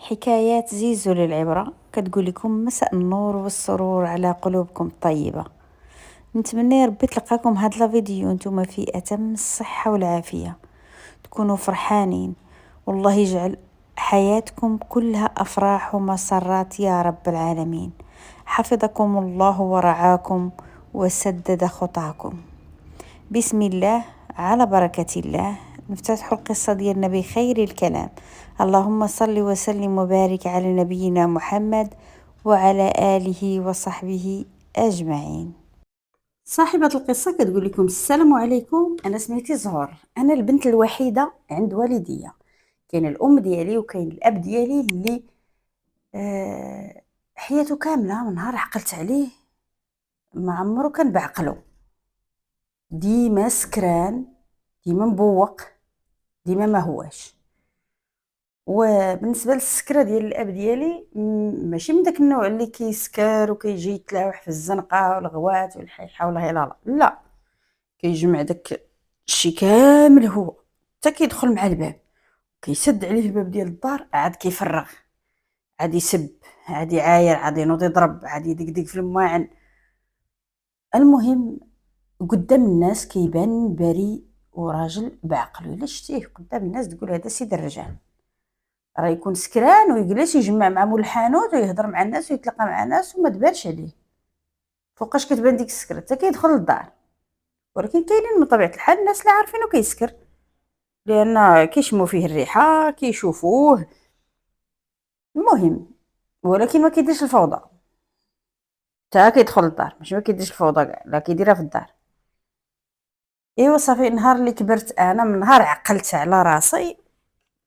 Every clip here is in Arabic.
حكايات زيزو للعبرة كتقول لكم مساء النور والسرور على قلوبكم الطيبة. نتمنى ربي تلقاكم هاد الفيديو نتوما في أتم الصحة والعافية، تكونوا فرحانين، والله يجعل حياتكم كلها أفراح ومسرات يا رب العالمين. حفظكم الله ورعاكم وسدد خطاكم. بسم الله، على بركة الله، نفتتح القصة ديالنا بخير الكلام. اللهم صل وسلم وبارك على نبينا محمد وعلى آله وصحبه أجمعين. صاحبة القصة كتقول لكم السلام عليكم، أنا سميتي زهور، أنا البنت الوحيدة عند والديا. كاين الأم ديالي وكاين الأب ديالي اللي حياته كاملة من نهار عقلت عليه ما عمرو كان بعقلو، ديما سكران، ديما مبوق، ديما ما هواش. وبالنسبه للسكره ديال الاب ديالي ماشي من داك النوع اللي كيسكر وكيجي يتلاوح في الزنقه والغوات والحيحه والله لا لا، كيجمع داك الشي كامل هو حتى كيدخل مع الباب، كيسد عليه الباب ديال الدار، عاد كيفرغ، عاد يسب، عاد يعاير، عاد ينوض يضرب، عاد يدقدق في الماعن. المهم قدام الناس كيبان بريء وراجل بعقله، الا شتيه قدام الناس تقول هذا سيد الرجال، راه يكون سكران ويجلس يجمع مع مول الحانوت ويهضر مع الناس ويتلاقى مع ناس وما تبانش عليه. فوقاش كتبان ديك السكره حتى كيدخل للدار، ولكن كاينين من طبيعه الحال الناس اللي عارفينه كيسكر، لان كيشموا فيه الريحه كيشوفوه. المهم ولكن ما كيديرش الفوضى، حتى كيدخل للدار ماشي ما كيديرش الفوضى كاع، لا كيديرها في الدار. ايوا صافي، نهار اللي كبرت انا، من نهار عقلت على راسي،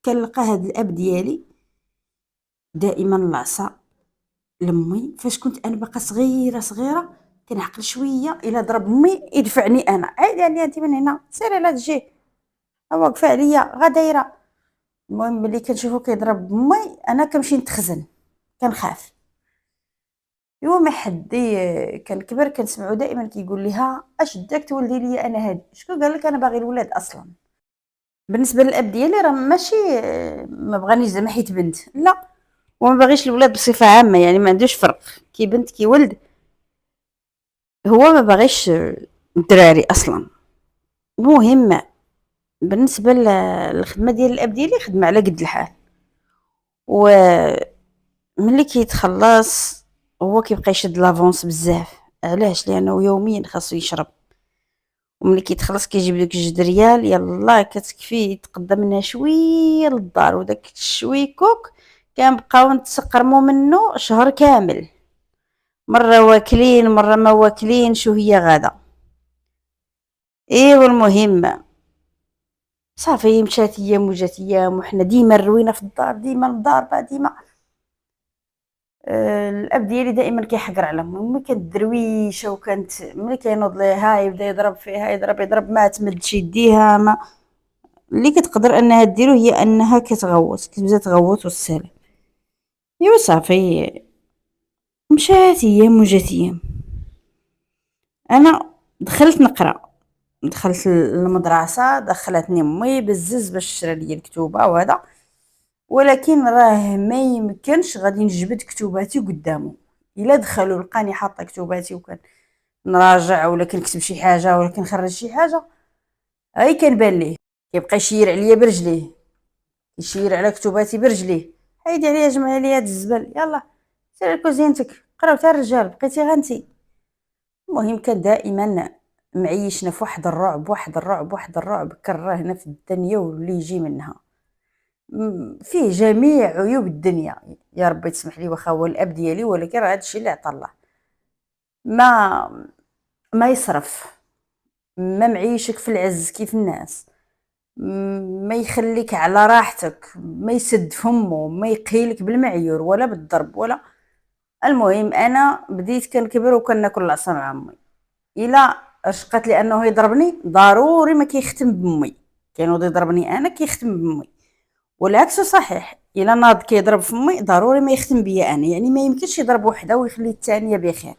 كنلقى هاد الاب ديالي دائما لاصه لمي. فاش كنت انا باقا صغيره كنعقل شويه، الا ضرب مي يدفعني انا، عادي عليا انت من هنا، سيري لا تجي، واقفه عليا غا دايره. المهم ملي كنشوفو كيضرب مي انا كنمشي نتخزن، كنخاف. ايوا ما حدي كنكبر كنسمعو دائما كيقول لي ها اش داك تولدي لي انا هادي، شكون قال لك انا باغي الولاد اصلا؟ بالنسبه للاب ديالي راه ماشي ما بغانيش زعما حيت بنت، لا، وما باغيش الولاد بصفه عامه، يعني ما عندوش فرق كي بنت كي ولد، هو ما باغيش الدراري اصلا. المهم بالنسبه للخدمه ديال الاب ديالي، خدمه على قد الحال، وملي كيتخلص هو كيبقى يشد لافونس بزاف. علاش؟ لانه يوميا خاصو يشرب، وملي كيتخلص كيجيب داك 2 ريال، يلا كتكفيه يتقدم منها شويه للدار، وداك الشوي كوك كنبقاو نتسقرمو منه شهر كامل، مره واكلين مره ما واكلين، شو هي غاده. ايوا المهم صافي مشات ايام وجات ايام، وحنا ديما روينا في الدار، ديما مضاربه ديما. الاب ديالي دائما كيحقر على امي كانت درويشه، وكانت ملي كينوض ليها يبدا يضرب فيها، يضرب ما تمدش يديها، ما اللي كتقدر انها ديرو هي انها كتبدا تغوت والسلام. ايوا صافي مشات ايام وجات ايام، انا دخلت نقرا، دخلت المدرسه، دخلتني امي بزز باش شرا لي الكتوبه وهذا، ولكن راه ما يمكنش غادي نجبد كتوباتي قدامه. الا دخلوا لقاني حاطه كتوباتي وكان نراجع ولا كنكتب شي حاجه ولا كنخرج شي حاجه، هاي كنبان ليه كيبقى يشير عليا برجليه، يشير على كتوباتي برجليه، حيدي عليا جمعي لي هاد الزبل، يلا سير لكوزينتك قراو تاع الرجال بقيتي غنتي. المهم كان دائما معيشنا في واحد الرعب، واحد الرعب كرهنا في الدنيا واللي يجي منها. فيه جميع عيوب الدنيا، يا ربي تسمح لي واخا هو الاب ديالي، ولكن راه هادشي اللي عطا الله. ما يصرف، ما معيشك في العز كيف الناس، ما يخليك على راحتك، ما يسد فمه، ما يقهيلك بالمعيور ولا بالضرب ولا. المهم انا بديت كنكبر وكناكل العصا مع امي، الا رشقات لانه يضربني ضروري ما كيختم بامي، كينوض يضربني انا كيختم بامي، والعكس صحيح، الا ناض كيضرب فمي ضروري ما يختم بيا انا، يعني ما يمكنش يضرب وحده ويخلي الثانيه بخير،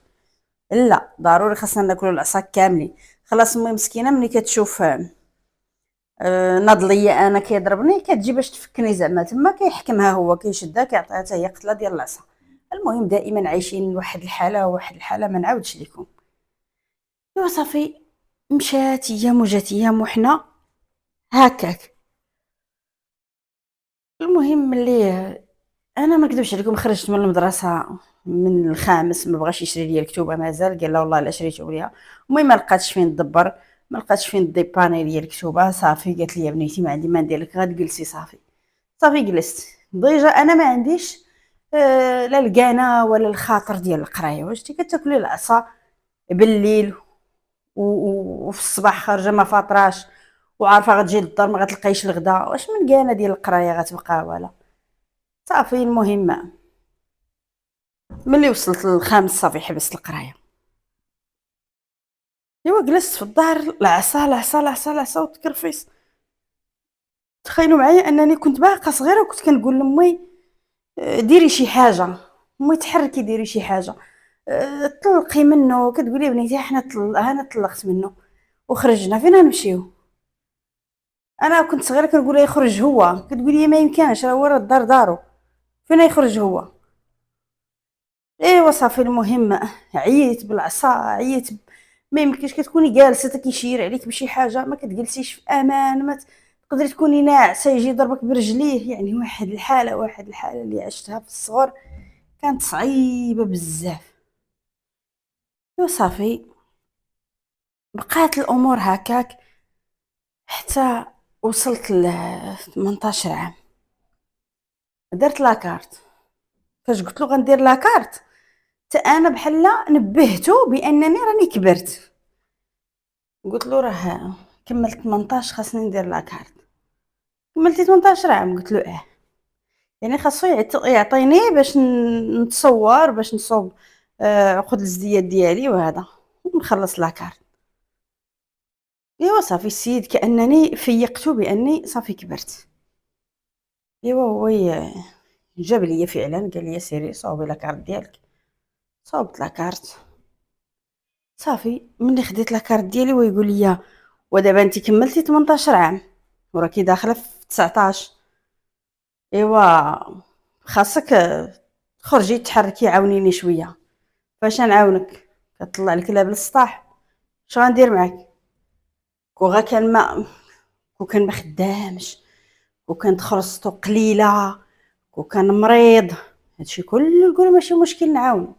لا ضروري خاصنا ناكلوا العصا كاملين. خلاص امي مسكينه ملي كتشوف ناض ليا انا كيضربني، كتجي باش تفكني زعما تما كيحكمها هو، كيشدها كيعطيها حتى هي قتله ديال العصا. المهم دائما عايشين واحد الحاله واحد الحاله ما نعاودش لكم. ايوا صافي، مشات ايام وجات ايام وحنا هكاك. المهم ملي انا ما نكذبش عليكم خرجت من المدرسه من الخامس، ما بغاش يشري لي الكتوبه مازال، قال لا والله الا شريته ليها. المهم ما لقاتش فين ندبر، ما لقاتش فين ديباني ليا الكتوبه. صافي قالت لي يا بنيتي ما عندي ما ندير لك، غير جلسي. صافي صافي جلست. ديجا انا ما عنديش لا القانا ولا الخاطر ديال القرايه. واش انت كتاكلي العصا بالليل وفي الصباح خارجه ما فاطراش وعارفه غتجي للدار ما غتلقايش الغدا، واش من قانا ديال القرايه غتبقى ولا؟ صافي المهم ملي وصلت للخامس صافي حبست القرايه. ايوا جلست في الدار، العصا العصا العصا العصا وتكرفيس. تخيلوا معايا انني كنت باقا صغيره وكنت كنقول لامي ديري شي حاجه، امي تحركي ديري شي حاجه، طلقي منه. كتقولي بنيتي حنا انا طلقت منه وخرجنا، فين غنمشيو؟ انا كنت صغيره كنقول لها يخرج هو، كتقولي ما يمكنش راه هو راه الدار دارو، فين يخرج هو؟ ايوا صافي المهم عييت بالعصا عييت ما يمكنش. كتكوني جالسه تا كيشير عليك بشي حاجه ما كتجلسيش في امان، ما تقدري تكوني ناعسه يجي يضربك برجليه. يعني واحد الحاله واحد الحاله اللي عشتها في الصغر كانت صعيبه بزاف. وصافي بقات الامور هكاك حتى وصلت ل 18 عام. درت لاكارت. فاش قلت له غندير لاكارت حتى انا بحال نبهته بانني راني كبرت. قلت له راه كملت 18 خاصني ندير لاكارت. كملتي 18 عام؟ قلت له اه. يعني خاصو يعطيني باش نتصور باش نصوب عقد الازدياد ديالي وهذا ونخلص لاكارت. ايوا صافي السيد كانني فيقته باني صافي كبرت. ايوا هو جاب ليا فعلا قال لي سيري صوبي لاكارت ديالك. صوبت لاكارت. صافي ملي خديت لاكارت ديالي ويقول لي ودابا انت كملتي 18 عام وراكي داخله في 19. ايوا خاصك تخرجي تحركي عاونيني شويه. فاش نعاونك؟ كطلع الكلاب للسطاح. اش غندير معاك؟ كون كان ما خدامش، وكانت خرجتو قليله، وكان مريض، هادشي كله نقول ماشي مشكل نعاونو.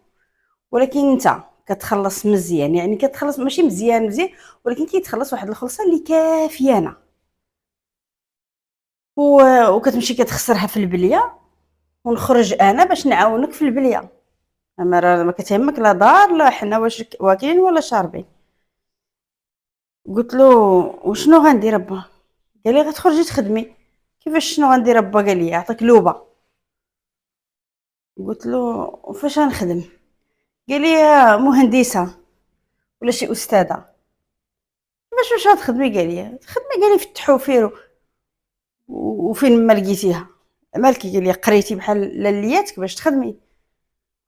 ولكن انت كتخلص مزيان، يعني كتخلص ماشي مزيان مزيان، ولكن كيتخلص واحد الخلصه اللي كافيانه وكتمشي كتخسرها في البليه ونخرج انا باش نعاونك في البليه. اما راه ما كتهمك لا دار لا حنا واش واكلين ولا شاربين. قلت له وشنو غندير با؟ قال لي غتخرجي تخدمي. كيفاش شنو غندير با؟ قال لي يعطيك لوبه. قلت له فاش غنخدم؟ قال لي مهندسه ولا شي استاذه. كيفاش واش غتخدمي؟ قال لي تخدمي، قال لي في التحوفير وفين ما لقيتيها. مالك؟ قال لي قريتي بحال لياتك باش تخدمي.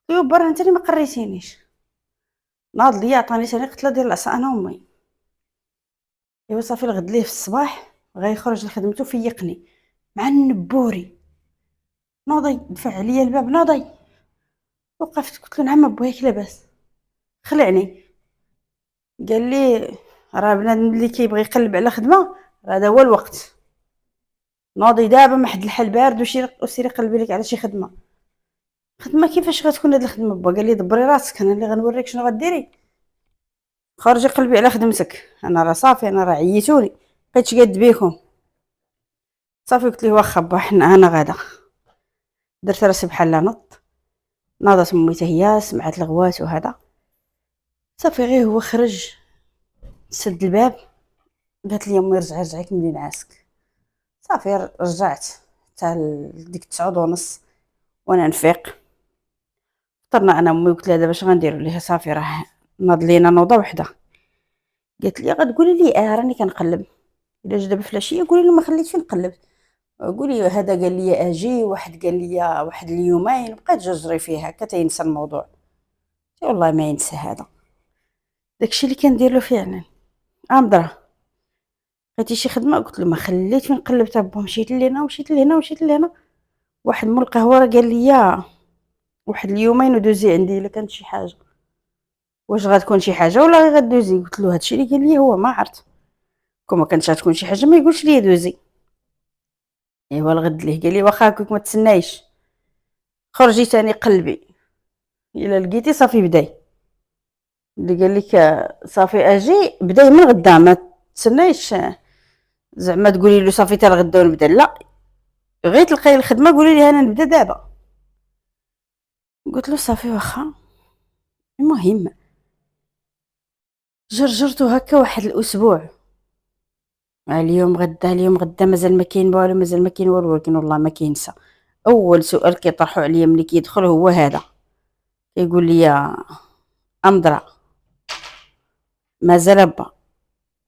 قلت له برا انت اللي ما قريتينيش. ناض ليا عطاني ثاني قتله ديال العصا انا وامي. ايوا صافي الغد ليه في الصباح غيخرج لخدمته فيقني مع النبوري. نوضي دفع عليا الباب. نوضي. وقفت قلت له نعم بوياك لاباس؟ خلعني. قال لي راه بنادم اللي كيبغي يقلب على خدمه هذا هو الوقت. نوضي دابا من حد الحال بارد وسيري قلبي لك على شي خدمه. خدمه كيفاش غتكون هاد الخدمه با؟ قال لي دبري راسك، انا اللي غنوريك شنو غديري. خرجي قلبي على خدمتك، انا راه صافي انا راه عييتوني بقيت قاد بيكم. صافي قلت ليه واخا با حنا انا غادا. درت راسي بحال نط. ناضت امي حتى هي سمعت الغوات وهذا. صافي غير هو خرج سد الباب. قالت لي امي رجعي رجعي كملي نعاسك. صافي رجعت حتى ديك 9:30 وانا نفيق. فطرنا انا امي. قلت لها دابا اش غنديروا ليها؟ صافي راه ناض لينا نوضه وحده. قالت لي غتقولي لي راني كنقلب. الا جا دابا في العشيه قولي له ما خليتش نقلب. قولي هذا قال لي اجي، واحد قال لي واحد اليومين. بقيت جرجري فيه هكا تينسى الموضوع. والله ما ينسى هذا. داكشي اللي كندير له فعلا. امضره بغيتي شي خدمة؟ قلت له ما خليت فين قلبت با، مشيت لهنا ومشيت لهنا ومشيت لهنا. واحد مول القهوة راه قال لي واحد اليومين ودوزي عندي الا كانت شي حاجة. واش غتكون شي حاجة ولا غير غدوزي؟ قلت له هادشي اللي قال لي هو، ما عرفت كون ما كانتش غتكون شي حاجة ما يقولش لي دوزي. ايوا الغد ليه قال لي واخا هكاك ما تسنايش، خرجي تاني قلبي الا لقيتي صافي بداي. اللي قال لك صافي اجي بداي من غدا، ما تسنايش زعما تقولي له صافي تا الغدا ونبدا، لا غير تلقاي الخدمه قولي لي انا نبدا دابا. قلت له صافي واخا. المهم جرجرتو هكا واحد الاسبوع، اليوم غدا اليوم غدا مازال ما كاين والو، مازال ما كاين والو، ولكن والله ما كاينسى. اول سؤال كيطرحوا عليا ملي كيدخل هو هذا، كيقول لي يا امضرا مازال با،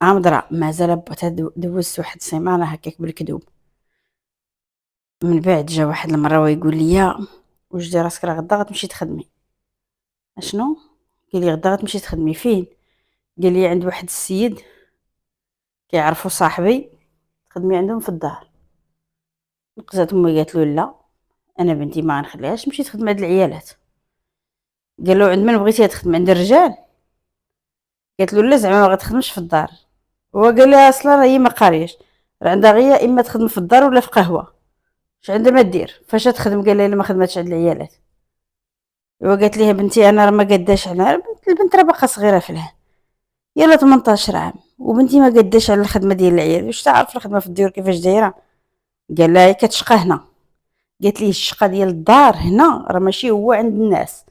امضرا مازال با. دوزت واحد السيمانه هكاك بالكذوب. من بعد جا واحد المره ويقول لي واش داير راسك راه غدا غتمشي تخدمي؟ اشنو؟ قال لي غدا غتمشي تخدمي فين؟ قال لي عند واحد السيد كيعرفو صاحبي تخدمي عندهم في الدار. نقزات امي قالت له لا، انا بنتي ما غنخليهاش تمشي تخدم عند العيالات. قال له عند من بغيتيها تخدم؟ عند الرجال؟ قالت له لا زعما ما غتخدمش في الدار. هو قال لها اصلا راه هي ما قارياش، راه عندها غير اما تخدم في الدار ولا في قهوه، اش عندها ما دير؟ فاش تخدم؟ قال لها الا ما خدمتش عند العيالات. وقالت ليه بنتي انا راه ما قداش على البنت، راه باقا صغيره في العام، يلا 18 عام، وبنتي ما قداش على الخدمه ديال العيال، واش تعرف الخدمه في الديور كيفاش دايره؟ قال لها هي كتشقى هنا. قالت ليه الشقه ديال الدار هنا راه ماشي هو عند الناس،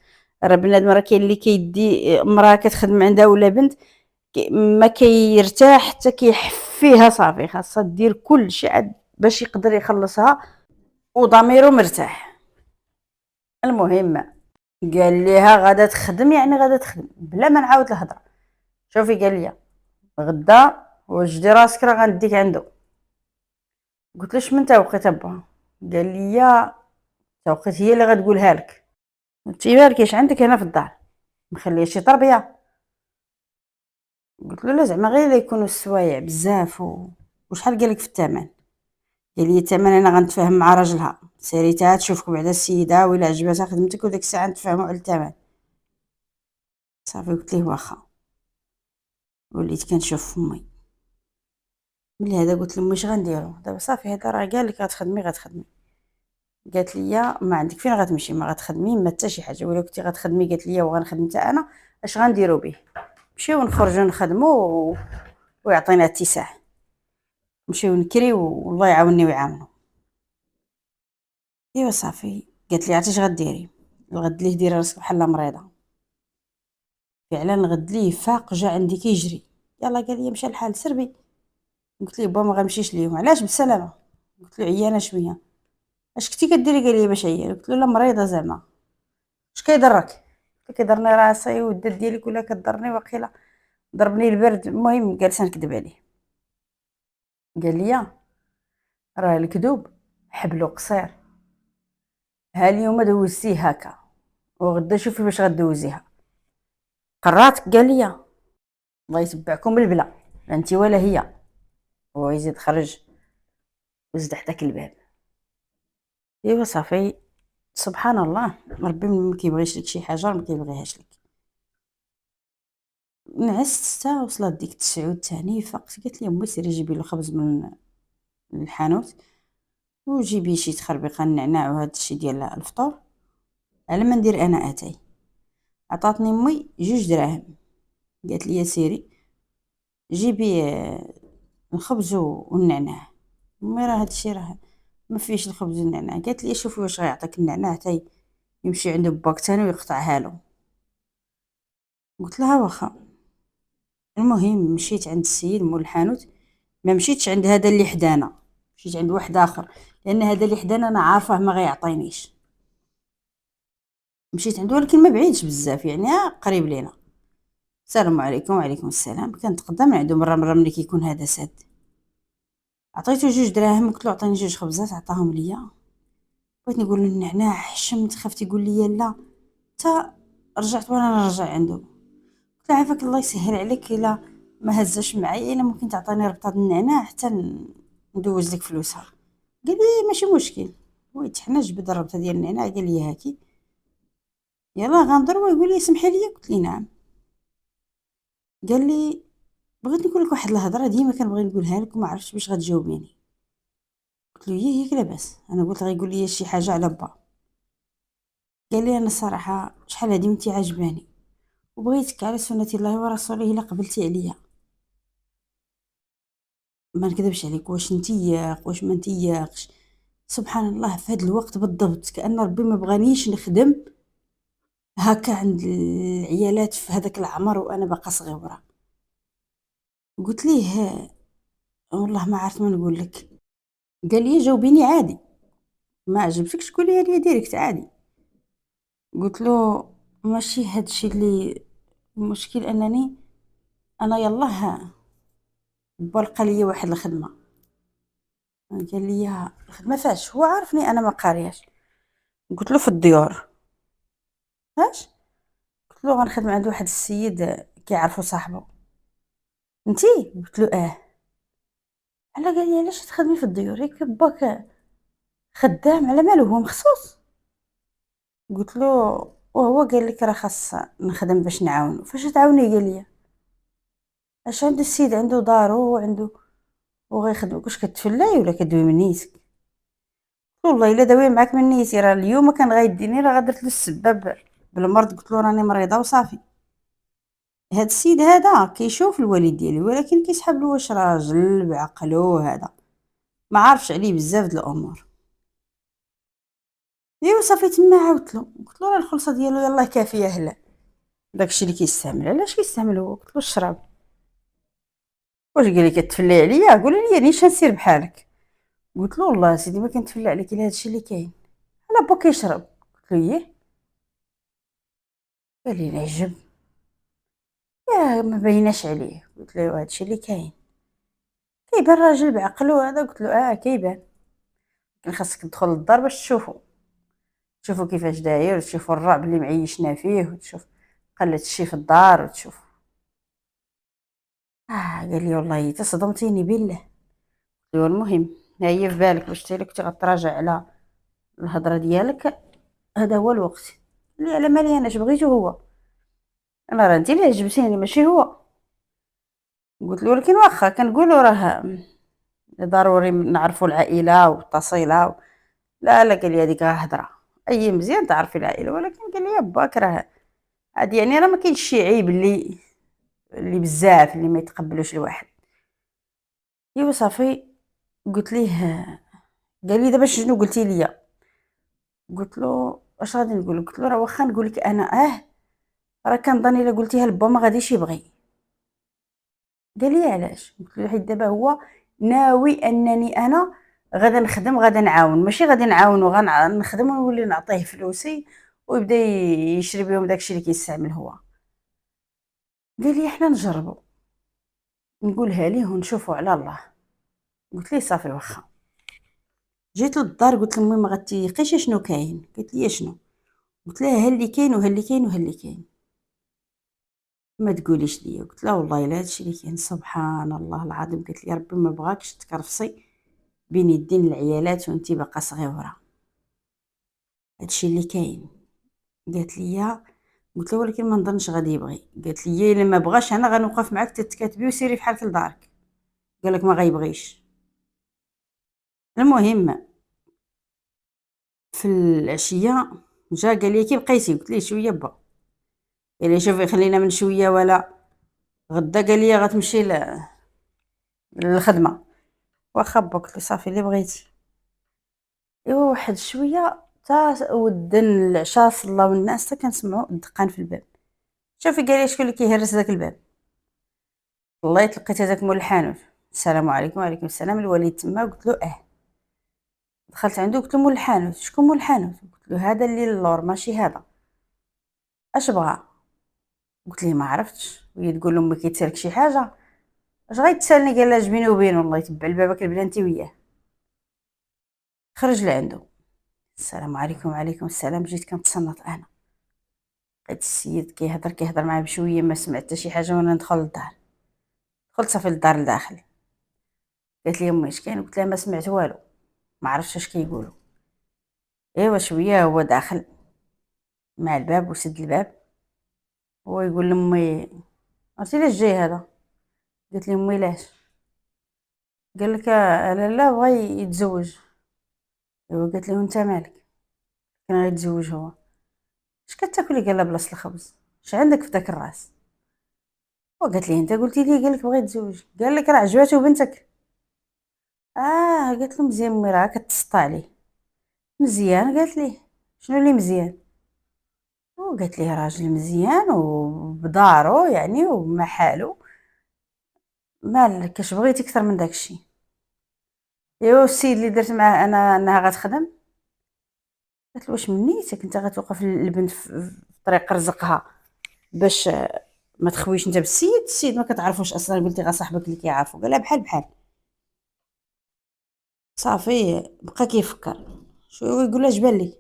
راه بنادم راه كاين اللي كيدي امراه كتخدم عندها ولا بنت ما كيرتاح حتى كيحف فيها، صافي خاصها دير كل شيء عاد باش يقدر يخلصها وضميره مرتاح. المهم قال ليها غادا تخدم، يعني غادا تخدم بلا ما نعاود الهضره. شوفي قال لي غدا وجدي راسك راه غنديك عنده. قلت له شمن توقيت با؟ قال لي توقيت هي اللي غتقولها لك، انت مالكيش عندك هنا في الدار مخليه شي تربيه. قلت له لا زعما غير لا يكونوا السوايع بزاف وشحال قالك في الثمن؟ قال لي الثمن انا غنتفاهم مع راجلها، سيري تا تشوفك بعدا السيده ولا عجباتها خدمتك وديك الساعه نتفاهموا على الثمن. صافي قلت ليه واخا. وليت كنشوف فمي ملي هذا قلت لهم واش غنديروا دابا؟ صافي هذا راه قال لك غتخدمي غتخدمي. قالت لي ما عندك فين غتمشي، ما غتخدمي ما حتى شي حاجه، ولا كنتي غتخدمي قالت لي وغنخدم حتى انا، اش غنديروا به؟ نمشيو نخرجوا نخدموا ويعطينا اتساع، نمشيو نكريو والله يعاوني ويعاونو. ايوا صافي قالت لي عرفتي اش غديري؟ الغد ليه ديري راسك بحال مريضه. فعلا الغد ليه فاق جا عندي كيجري، يلا قال لي مشى الحال سربي. قلت ليه با ما غنمشيش اليوم. علاش؟ بالسلامه. قلت له عيانه شويه. اش كنتي كديري؟ قال لي باش عيان. قلت له لا مريضه زعما. اش كيضرك؟ كيضرني راسي والدد ديالك ولا كضرني واقيلا ضربني البرد. المهم جالسه نكذب عليه. قال لي راه الكذوب حبلو قصير، ها اليوم دوزتيه هكا وغدا شوفي باش غدوزيها. قراتك؟ قال لي الله يتبعكم بالبلا، لا انت ولا هي. هو يزيد خرج وزد حداك الباب. ايوا صافي سبحان الله، ربي ما كيبغيش لك شي حاجه ما كيبغيهاش لك. نعست حتى وصلت ديك 9 تاني، فقت قالت لي امي سيري جيبي له خبز من الحانوت وجيبي شي تخربيقه النعناع وهذا الشيء ديال الفطور على ما ندير انا اتاي. عطاتني امي 2 دراهم، قالت لي سيري جيبي الخبز والنعناع. امي راه هادشي راه ما فيش الخبز والنعناع. قالت لي شوفي واش غيعطيك النعناع حتى يمشي عند باك تاني ويقطعها له. قلت لها واخا. المهم مشيت عند السيد مول الحانوت، ما مشيتش عند هذا اللي حدانا، مشيت عند واحد اخر، لان هذا اللي حدانا انا عارفه ما غيعطينيش. مشيت عنده ولكن ما بعيدش بزاف، يعني قريب لينا. السلام عليكم. وعليكم السلام. كنتقدى من عنده مره ملي كيكون هذا ساد. عطيته 2 دراهم، قلت له عطيني 2 خبزات، عطاهم ليا. بغيت نقول له النعناع حشمت، خفت يقول لي لا، حتى رجعت وانا نرجع عنده. قلت له عافاك الله يسهل عليك، الا ما هزاش معايا، الا ممكن تعطيني ربطه د النعناع حتى ندوز لك فلوسها. قال لي ماشي مشكل. ويت حنا جبد الربطه ديال النعناع، قال لي هاكي يلا غنضربو. يقول لي سمحي لي، قلت لي نعم. قال لي بغيت نقول لك واحد الهضره ديما كنبغي نقولها لك وما عرفتش باش غتجاوبيني. قلت له ياك لاباس. انا قلت غيقول لي شي حاجه على با. قال لي انا الصراحه شحال هادي وانتي عاجباني، وبغيتك على سنه الله ورسوله الا قبلتي عليا. ما نكذبش عليك، واش نتياق واش ما نتياقش. سبحان الله في هذا الوقت بالضبط كأن ربي ما بغانيش نخدم هكا عند العيالات في هذاك العمر وانا باقا صغيره. قلت ليه والله ما عرفت ما نقول لك. قال لي جاوبيني عادي، ما عجبتكش قولي لي ديريكت عادي. قلت له ماشي هادشي اللي المشكل، انني انا يلاه بلقى لي واحد الخدمه. قال لي الخدمه فاش؟ هو عارفني انا ما قارياش. قلت له في الديور. فاش؟ قلت له غنخدم عند واحد السيد كيعرفو صاحبه. انتي؟ قلت له اه. على قال لي علاش تخدمي في الديور؟ ياك باك خدام على مالو هو مخصوص. قلت له وهو قال لك راه خاص نخدم باش نعاونو. فاش تعاوني؟ قال لي اش عند السيد عنده دارو وعنده وغيخدمك، واش كتفلاي ولا كدوي من نيتك؟ قلت له والله الا داوي معاك من نيتي، راه اليوم كان غيديني راه غدرت له السباب بالمرض. قلت له راني مريضه وصافي. هاد السيد هذا كيشوف الوالد ديالي ولكن كيسحب له واش راجل بعقلو. هذا ما عارفش عليه بزاف د الامور. ايوا صافي تما عاودت له قلت له راه الخلصه ديالو يلاه كافيه هلا. داكشي اللي كيستعمل علاش كيستعمل هو؟ قلت له الشراب. واش قال لي كتفلي عليا؟ قولي لي نيش نسير بحالك. قلت له والله سيدي ما كنتفلى عليك الا هادشي اللي كاين. انا با كيشرب. قلت له ايه. قال لي العجب يا ما بايناش عليه. قلت له هادشي اللي كاين. كيبان راجل بعقلو هذا. قلت له كيبان، لكن خاصك تدخل للدار باش تشوفوا كيفاش داير، وتشوفوا الرعب اللي معيشنا فيه، وتشوف قلة الشي في الدار وتشوف. قال لي والله تصدمتيني بالله. قلت له المهم ها هي في بالك باش تالي كنتي غتراجع على الهضره ديالك، هذا هو الوقت. قال لي على مالي انا اش بغيتو هو؟ انا راه انت اللي عجبتيني ماشي هو. قلت له ولكن واخا كنقولوا راه ضروري نعرفوا العائله والتصيله لا لا. قال لي هذيك غير هضره، اي مزيان تعرفي العائله، ولكن قال لي باك راه عادي يعني راه ما كاينش شي عيب اللي بزاف اللي ما يتقبلوش الواحد. ايوا صافي قلت ليه. قال لي دابا شنو قلتي لي؟ قلت له اش غادي نقول لك؟ قلت له راه واخا نقول لك انا راه كنظن الا قلتيها لبا ما غاديش يبغي. قال لي علاش؟ قلت له حيت دابا هو ناوي انني انا غادا نخدم غادا نعاون، ماشي غادي نعاون نخدم ونولي نعطيه فلوسي ويبدا يشري بهم داكشي اللي كيستعمل هو. قال لي حنا نجربوا نقولها ليه ونشوفوا على الله. قلت ليه صافي واخا. جيت للدار قلت له المهم ما غتيقيش شنو كاين؟ قالت لي شنو؟ قلت لها ها اللي كاين وها اللي كاين وها اللي كاين، ما تقوليش ليا. قلت لها والله الا هادشي اللي كاين. سبحان الله العظيم. قالت لي ربي ما بغاكش تكرفصي بين يدين العيالات وانتي باقا صغيره، هادشي اللي كاين. قالت لي قلت لها ولكن ما نظنش غادي يبغي. قالت لي الا ما بغاش انا غنوقف معاك تتكاتبي وسيري بحالك لدارك. قال لك ما غيبغيش. المهم في العشيه جا قال لي كي بقيتي؟ قلت ليه شويه با. قال لي شوفي خلينا من شويه ولا غدا. قال لي غتمشي للخدمه. واخا با. قلت له صافي اللي بغيتي. ايوا واحد شويه تا ودن العشاء صلاو الناس تا كنسمعوا الدقان في الباب. شوفي قال لي شكون اللي كيهرس داك الباب؟ والله لقيت هذاك مول الحانوت. السلام عليكم. وعليكم السلام. الوليد تما؟ قلت له دخلت عنده قلت له مول الحانوت. شكون مول الحانوت؟ قلت له هذا اللي اللور ماشي هذا. اش بغا؟ قلت ليه ما عرفتش. وهي تقول لامي كيتسالك شي حاجه؟ اش غيتسالني؟ قال لها جبيني وبينه الله يتبع لبابك البلا انت وياه. خرج لعندو. السلام عليكم. وعليكم السلام. جيت كنتصنت انا، لقيت السيد كيهضر معايا بشويه، ما سمعت حتى شي حاجه وانا ندخل للدار. دخلت صافي للدار لداخل، قالت لي امي اش كاين؟ قلت لها ما سمعت والو، ما عرفتش اش كيقولوا. ايوا شويه هو داخل مع الباب وسد الباب، هو يقول لامي عرفتي لاش جاي هذا؟ قلت لي امي لاش؟ قال لك لا بغى يتزوج. ايوا قالت له انت مالك، كان غيتزوج هو. اش كتاكلي؟ قال لها بلاصه الخبز، اش عندك في داك الراس؟ وقالت لي انت قلتي لي قال لك بغى يتزوج. قال لك راه عجباتو بنتك. قالت له مزيان امي راه كتسطى عليه. مزيان؟ قالت لي شنو اللي مزيان؟ وقالت لي راجل مزيان وبدارو يعني وما حالو، مالك اش بغيتي اكثر من داكشي؟ ايوا السيد اللي درت معاه انا انها غتخدم. قالت له واش من نيتك انت غتوقف البنت في طريق رزقها باش ما تخويش انت بالسيد؟ السيد ما كتعرفوش اصلا، قلتي غير صاحبك اللي كيعرفو. قالها بحال بحال. صافي بقى كيفكر شويه ويقول اش بان لي.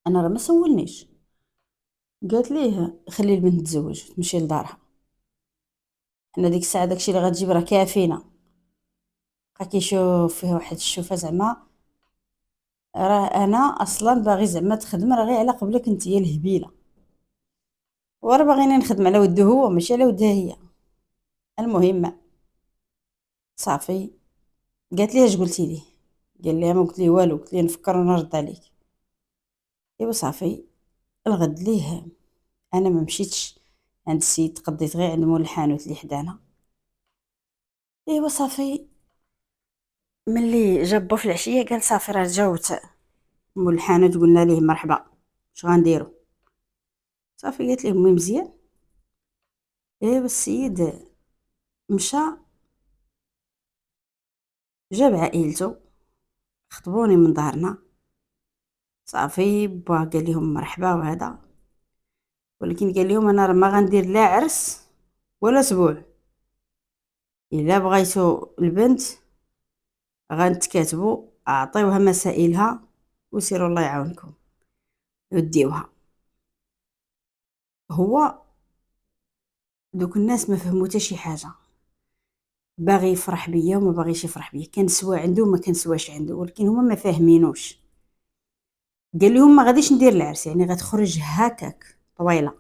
انا راه ما سولنيش. قالت ليه خلي البنت تتزوج تمشي لدارها، حنا ديك الساعه داكشي اللي غتجيب راه كافينا. بقى كيشوف فيه واحد الشوفه زعما راه انا اصلا باغي زعما تخدم راه غير على قبلك نتيا الهبيله، وراه باغيني نخدم على ودو هو ماشي على ودها هي. المهم صافي قالت لي اش قلتي لي؟ قال لي ما قلت لي والو، قلت لي نفكر ونرد عليك. ايوا صافي الغد ليه انا ما مشيتش عند السيد، تقضيت غير عند مول الحانوت اللي حدانا. ايوا صافي ملي جابو في العشيه قال صافي راه جاوت مول الحانوت قلنا ليه مرحبا اش غنديرو. صافي قالت ليه امي مزيان. ايوا السيد مشى جاب عائلته خطبوني من دارنا. صافي با قال لهم مرحبا وهذا، ولكن قال لهم انا راه ما غندير لا عرس ولا سبوع، الا بغيتو البنت غنتكاتبوا اعطيوها مسائلها وسيروا الله يعاونكم وديوها. هو دوك الناس ما فهموا حتى شي حاجه، باغي يفرح بيا وما باغيش يفرح بيا، كان سوا عنده وما كان سواش عنده، ولكن هما ما فاهمينوش. قال لهم ما غاديش ندير العرس، يعني غتخرج هكاك طويله،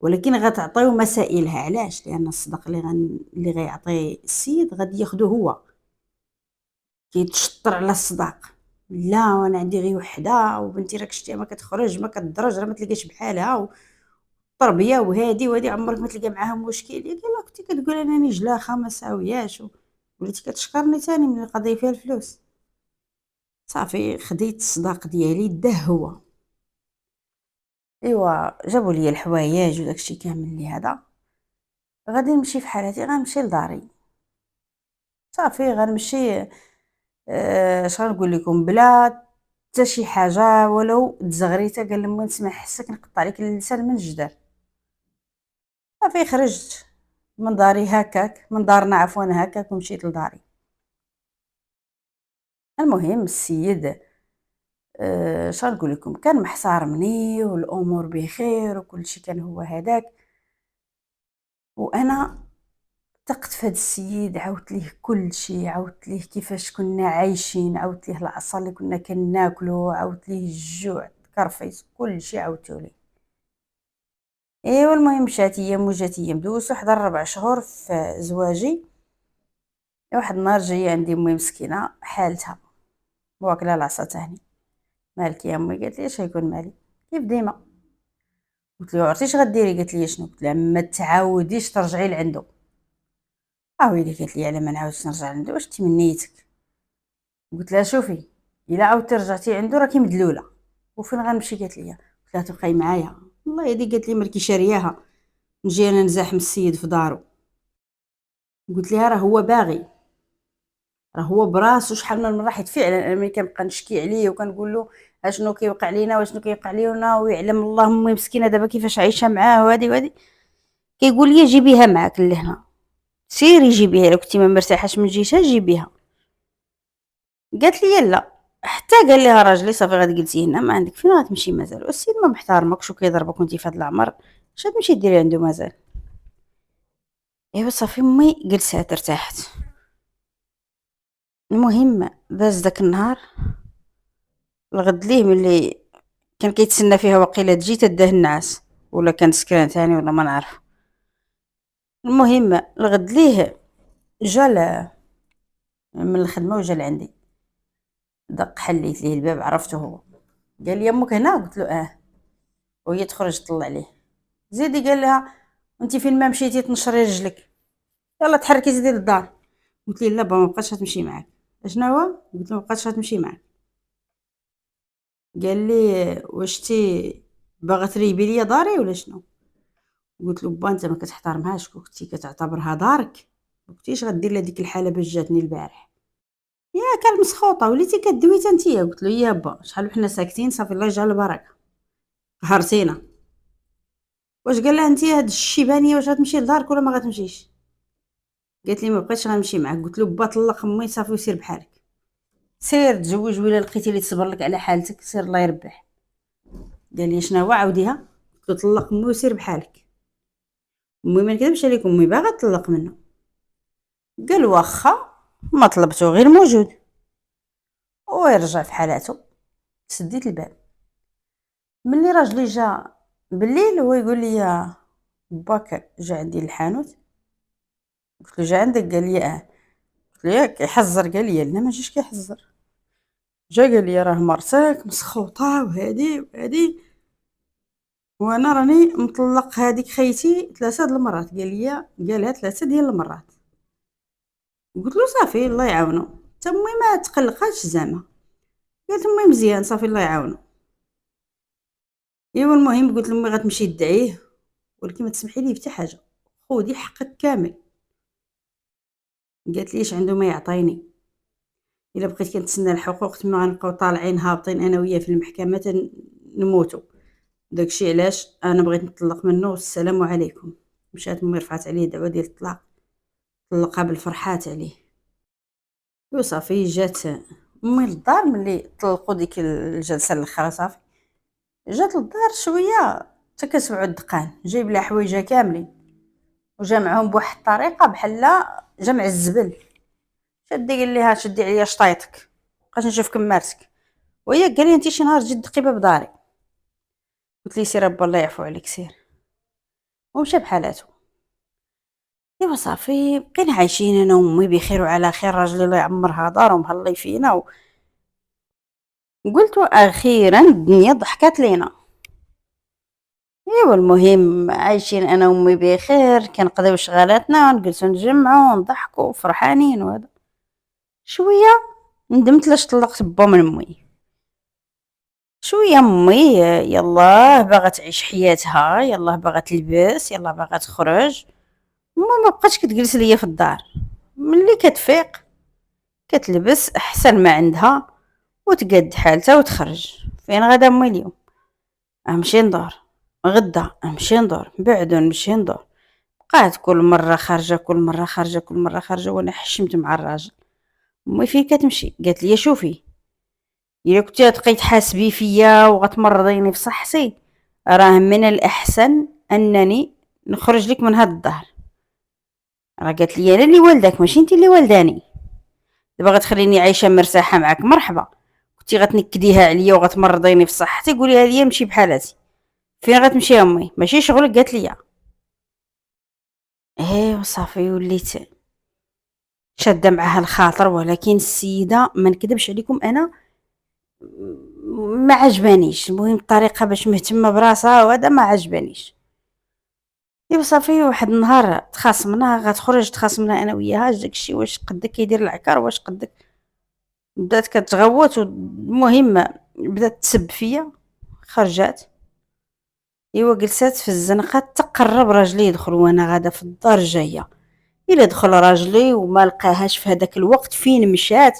ولكن غتعطيو مسائلها. علاش؟ لان الصدق اللي غيعطي السيد غادي ياخدو هو، كيتشطر على الصداق. لا وانا عندي غير وحده وبنتي راك شتيها ما كتخرج ما كتدرج راه ما تلقاش بحالها وتربيه وهادي وهادي عمرك ما تلقى معاها مشكل. قال لا كنتي كتقول انني جلاخه ما ساوياش وليتي كتشكرني ثاني من القضيه فيها الفلوس. صافي خديت الصداق ديالي داه هو. ايوا جابوا لي الحوايج وداكشي كامل اللي هذا، غادي نمشي في حالاتي غنمشي لداري. صافي غنمشي اش غنقول لكم بلا حتى شي حاجه ولو تزغريته. قال لي نسمع حسك نقطع عليك اللسان من الجدار. صافي خرجت من داري هكاك، من دارنا عفوا هكاك، ومشيت لداري. المهم السيد اش غنقول لكم كان محصار مني والامور بخير وكل شيء كان هو هذاك. وانا ثقت في هذا السيد، عاودت ليه كل شيء، عاودت ليه كيفاش كنا عايشين، عاودت ليه العصا اللي كنا كناكلو، عاودت ليه الجوع كرفيس كل شيء عاودته ليه. ايوا المهم مشات ايام وجات ايام، دوزت واحد 4 شهور في زواجي. واحد النهار جايه عندي امي مسكينه حالتها واكله العصا تاعي. مالك يا امي؟ قالت لي اش غيكون مالي؟ كيف ديما. قلت لها عرفتي اش غديري؟ قالت لي شنو؟ قلت لها ما تعاوديش ترجعي لعندو. ويلي قالت لي على ما نعاودش نرجع لعندو؟ واش انت من نيتك؟ قلت لها شوفي الا عاودتي رجعتي عندو راكي مدلوله. وفين غنمشي؟ قالت لي قلت لها تبقاي معايا. والله هذه قالت لي مالكي شارياها نجي انا نزاحم السيد في دارو. قلت لها راه هو باغي، راه هو براسو شحال من مره، حيت فعلا انا ملي كنبقى نشكي عليه وكنقول له اشنو كيوقع لينا واشنو كيوقع لينا ويعلم الله امي مسكينه دابا كيفاش عايشه معاه وهادي وهادي، كيقول لي جيبيها معاك لهنا، سيري جيبيها، الا كنتي ما مرتاحاش من جيتها جيبيها. قالت لي لا. حتى قال لها راجلي صافي غادي جلسي هنا ما عندك فين غتمشي مازال، والسيد ما محترمكش وكيضربك وانت في هذا العمر، اش غتمشي ديري عنده مازال؟ ايوا صافي امي جلسات ارتاحت. المهم داز داك النهار، الغد ليه ملي كان كيتسنى فيها وقيلة تجي تداه النعاس، ولا كان سكران تاني ولا ما نعرف. المهم الغد ليه جا من الخدمة وجا لعندي، دق حليت ليه الباب عرفته هو، قال لي امك هنا؟ قلت له اه. وهي تخرج تطلع عليه، زيدي قال لها انت فين ما مشيتي تنشري رجلك، يلا تحركي زيدي للدار. قلت لي لا با ما بقاتش غتمشي معاك. اشنا هو؟ قلت له ما بقاتش غتمشي معاك. قال لي واش تي باغا تريبي ليا داري ولا شنو؟ قلت له با انت ما كتحترمهاش، كنتي كتعتبرها دارك، ما كنتيش غدير لها ديك الحاله باش جاتني البارح. يا كالمسخوطه وليتي كدوي تنتيا. قلت له يا با شحال وحنا ساكتين صافي الله يجعل البركه، قهرتينا. واش قال لها انت هاد الشيبانيه واش غتمشي لدارك ولا ما غتمشيش؟ قالت لي ما بقيتش غنمشي معاك. قلت له با طلق امي صافي وسير بحالك، سير تزوج ولا لقيتي اللي تصبر لك على حالتك سير الله يربح. قال لي شنو هو عاوديها؟ قلت له طلق امي وسير بحالك. امي ما نكذبش عليكم امي باغا تطلق منه. قال واخا ما طلبته غير موجود، ويرجع في حالاته. سديت الباب. ملي راجلي جا بالليل هو يقول لي يا باك جا عندي الحانوت. قلت له جا عندك؟ قال لي اه. قلت له ياك يحزر؟ قال لي لا ما جاش كيحزر، جا قال لي راه مرتك مسخوطه وهادي وهادي، وانا راني مطلق هذيك خيتي 3 د المرات. قال لي قالها 3 ديال المرات. قلت له صافي الله يعاونو، حتى امي ما تقلقاتش زعما، قالت امي مزيان صافي الله يعاونو. ايوا المهم قلت لامي غتمشي تدعيه، ولكن ما تسمحي لي بحتى حاجه، خودي حقك كامل. قالت لي اش عنده ما يعطيني، الا بقيت كنتسنى الحقوق تما غنبقاو طالعين هابطين انا وياه في المحكمه نموتو. داكشي علاش انا بغيت نطلق منه والسلام عليكم. مشات امي رفعت عليه دعوه ديال الطلاق، طلقها بالفرحات عليه. وصافي جات امي للدار ملي طلقوا ديك الجلسه الاخرى. صافي جات للدار شويه حتى كسمعوا الدقان، جايب لها حوايجها كاملين وجا معاهم بواحد الطريقه بحال جمع الزبل. شدي قال لها شدي عليا شطيطك بقيت نشوف كمارتك، وهي قال لي انت شي نهار تجي دقي باب داري. قلت لي سير ربي الله يعفو عليك سير، ومشى بحالاته. ايوا صافي بقينا عايشين انا وامي بخير وعلى خير، راجلي الله يعمرها دار ومهلي فينا قلت اخيرا الدنيا ضحكت لينا. ايوا المهم عايشين انا وامي بخير، كنقضيو شغالاتنا ونجلسو نجمعو ونضحكو فرحانين. وهذا شويه ندمت لاش طلقت با من امي. شويه امي يلاه باغا تعيش حياتها، يلاه باغا تلبس، يلاه باغا تخرج. ما بقاتش كتجلس ليا في الدار. ملي كتفيق كتلبس احسن ما عندها وتقد حالتها وتخرج. فين غدا امي اليوم؟ نمشي ندور، غدا نمشي ندور، بعد نمشي ندور. بقات كل مره خارجه كل مره خارجه كل مره خارجه، وانا حشمت مع الراجل. امي فين كتمشي؟ قالت لي شوفي الا كنتي تبقاي تحاسبي فيا وغتمرضيني في صحتي، راه من الاحسن انني نخرج لك من هاد الدار. راه قالت لي انا اللي والداك ماشي انت اللي والداني، دابا غتخليني عايشه مرتاحه معاك مرحبا، كنتي غتنكديها عليا وغتمرضيني في صحتي قوليها لي مشي بحالاتي. فين غتمشي امي؟ ماشي شغلك. قالت لي ايه صافي وليت شاده معاها الخاطر. ولكن السيده ما نكذبش عليكم انا ما عجبانيش، المهم الطريقه باش مهتمه براسها وهذا ما عجبانيش. ايوا صافي واحد النهار تخاصمنا، غتخرج تخاصمنا انا وياها داكشي واش قدك كيدير العكار واش قدك. بدات كتغوت المهم بدات تسب فيا. خرجات ايوا جلسات في الزنقه تقرب راجلي يدخل وانا غاده في الدار جايه. الا دخل راجلي وما لقاهاش في هذاك الوقت فين مشات،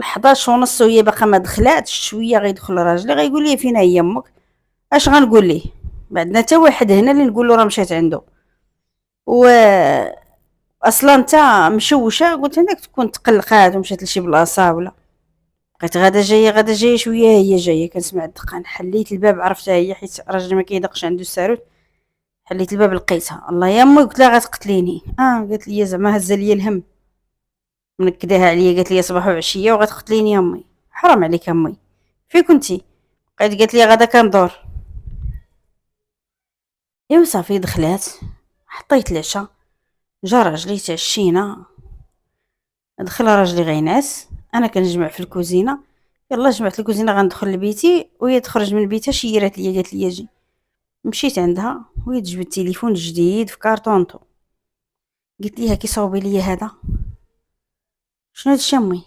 11 ونص وهي باقا ما دخلاتش. شويه غيدخل راجلي غيقول لي فين هي امك. اش غنقول ليه؟ بعدنا حتى واحد هنا اللي نقول له راه مشيت عنده. و اصلا انت مشوشه، قلت عندك تكون تقلقات ومشات لشي بلاصه ولا. بقيت غادا جايه غادا جايه شويه هي جايه كنسمع الدقان. حليت الباب عرفتها هي حيت راجلي ما كيدقش عنده الساروت. حليت الباب لقيتها. الله يا امي، قلت لها غتقتليني. قالت لي زعما هزه ليا الهم، منكداها عليا، قالت لي صباح وعشيه وغتقتليني يا امي. حرام عليك يا امي، فين كنتي؟ بقيت قالت لي غدا كندور. ايوا صافي دخلات، حطيت العشاء، جا راجلي تعشينا، دخل راجلي غينعس، انا كنجمع في الكوزينه. يلا جمعت الكوزينه غندخل لبيتي، وهي تخرج من بيتها شيرات ليا قالت لي جي. مشيت عندها وهي تجبد التليفون جديد في كارطونطو. قلت ليها كي صوبي ليا هذا. شنو هادشي امي؟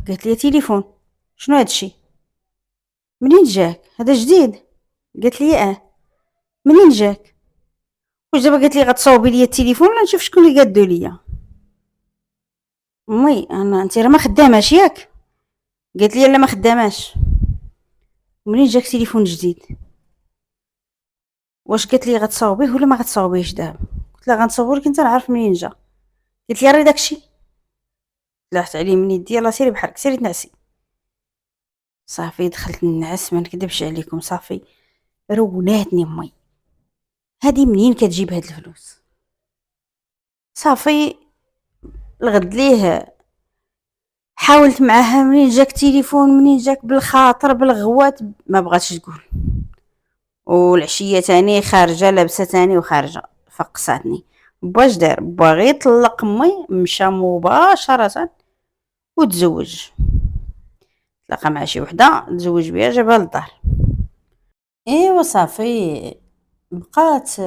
قالت لي تليفون. شنو هادشي؟ منين جاك هذا جديد؟ قالت لي منين جاك؟ واش دابا قالت لي غتصوبي ليا التليفون ولا نشوف شكون اللي قادو ليا؟ امي انت راه ما خداماش ياك؟ قالت لي لا ما خداماش. منين جاك تليفون جديد؟ واش قالت لي غتصاوبيه ولا ما غتصاوبيهش دابا؟ قلت لها غنصاوبو لك انت نعرف منين جا. قالت لي راه داكشي. طلعت عليه من يدي، يلاه سيري بحالك سيري تنعسي. صافي دخلت ننعس، ما نكذبش عليكم، صافي روناتني امي، هادي منين كتجيب هاد الفلوس؟ صافي الغد ليه حاولت معاها، منين جاك تليفون، منين جاك، بالخاطر بالغوات ما بغاتش تقول. والعشيه تاني خارجه لابسه تاني وخارجه فقصاتني. باش دار باغي يطلق امي، مشى مباشره وتزوج، تلاقى مع شي وحده تزوج بها جابها للدار. ايوا صافي بقات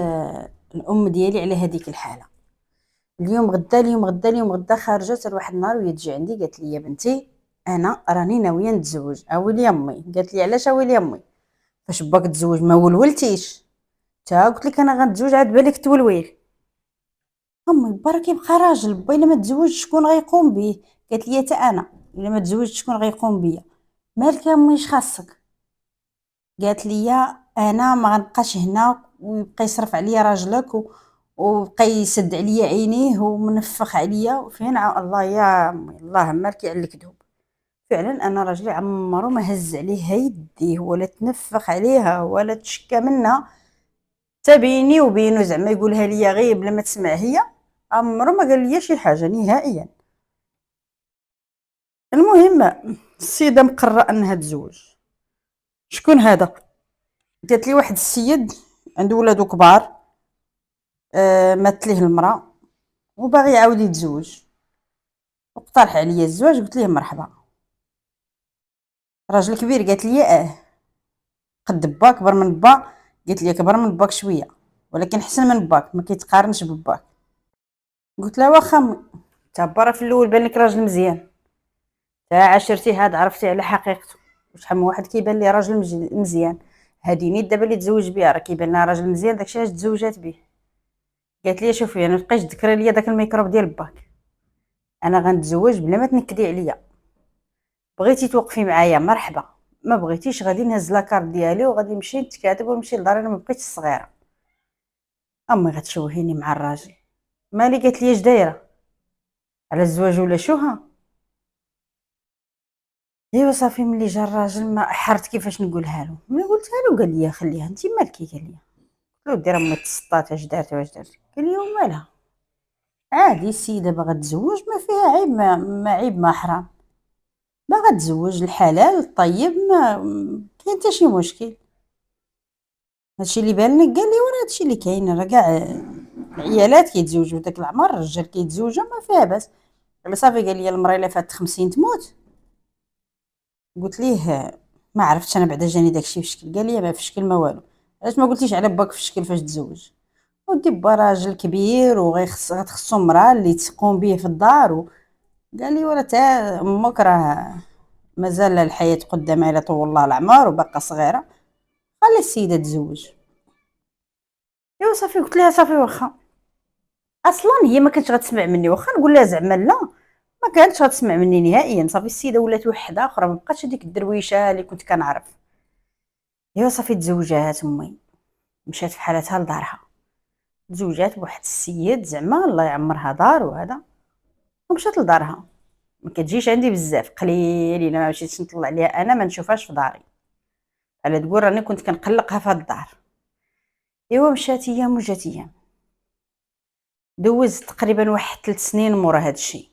الام ديالي على هذيك الحاله. اليوم غدا اليوم غدا اليوم غدا، خارجه حتى لواحد النهار وهي تجي عندي قالت لي يا بنتي انا راني ناويه نتزوج. اويلي امي. قالت لي علاش اويلي امي؟ فاش باك تزوج ما ولولتيش؟ تا قلت لك انا غنتزوج عاد بالك تولويل. امي با راه كيبقى راجل، با الا ما تزوجش شكون غيقوم به؟ قالت لي حتى انا الا ما تزوجتش شكون غيقوم بيا؟ مالك يا امي اش خاصك؟ قالت لي انا ما غنبقاش هنا ويبقى يصرف عليا راجلك وبقى يسد عليا عينيه ومنفخ عليا فين الله يا امي، الله مالك على الكذوب. فعلا انا راجلي عمرو ما هز عليه يديه ولا تنفخ عليها ولا تشكى منها، تا بيني وبينه زعما يقولها ليا غير بلا ما تسمع هي، عمرو ما قال لي شي حاجه نهائيا. المهم السيده مقرره انها تزوج. شكون هذا؟ قالت لي واحد السيد عنده ولادو كبار، مات ليه المراه وباغي يعاود يتزوج، واقترح عليا الزواج. قلت ليه مرحبا. راجل كبير. قالت لي قد با كبر من با. قلت لي كبر من باك شويه ولكن احسن من باك، ما كيتقارنش بباك. قلت لها واخا امي، تا برا في الاول بان لك راجل مزيان، تا عاشرتي هاد عرفتي على حقيقته. وشحال من واحد كيبان لي راجل مزيان، هادي نيت دابا اللي تزوج بها راه كيبان لها راجل مزيان، داكشي علاش تزوجات به. قالت لي شوفي انا مابقيتش تذكري ليا داك الميكروب ديال باك، انا غنتزوج بلا ما تنكدي عليا. بغيتي توقفي معايا مرحبا، ما بغيتيش غادي نهز لاكارت ديالي وغادي نمشي نتكاتب ونمشي لداري، انا ما بقيتش صغيره. امي غتشوهيني مع الراجل. مالي؟ قالت لي اش دايره على الزواج ولا شوها؟ ايوا صافي ملي جا الراجل ما حرت كيفاش نقولها له. ملي قلتها له قال لي خليها انت مالكي. قال لي قلت له دير امي تسطات اش دارت واش دارت؟ قال لي ومالها عادي السيده باغا تزوج ما فيها عيب، ما عيب ما حرام، باغا تزوج الحلال الطيب ما كاين حتى شي مشكل. هادشي اللي بان لك؟ قال لي وراه هادشي اللي كاين، راه كاع العيالات كيتزوجوا داك العمر، الرجال كيتزوجوا ما فيها باس. قال لي صافي. قال لي المراه الا فات 50 تموت. قلت ليه ما عرفتش انا بعدا جاني داكشي في الشكل. قال لي ما في الشكل ما والو، علاش ما قلتيش على باك في الشكل فاش تزوج؟ ودي با راجل كبير غتخصو مراه اللي تقوم به في الدار قال لي وراه تا امك راه مازال الحياه قدامها الى طول الله العمر وباقا صغيره، خلي السيده تزوج. ايوا صافي قلت لها صافي واخا. اصلا هي ما كانتش غتسمع مني، واخا نقول لها زعما لا ما كانتش غتسمع مني نهائيا. صافي السيده ولات وحده اخرى، ما بقاتش هذيك الدرويشه اللي كنت كنعرف. ايوا صافي تزوجات امي، مشات في حالتها لدارها، تزوجات بواحد السيد زعما الله يعمرها دار وهذا، ومشات لدارها. ما كتجيش عندي بزاف، قليل الا ما مشيتش نطلع عليها انا ما نشوفهاش في داري، على تقول راني كنت كنقلقها في هاد الدار. ايوا مشات ايام وجات ايام، دوزت تقريبا واحد 3 سنين مورا هاد الشي.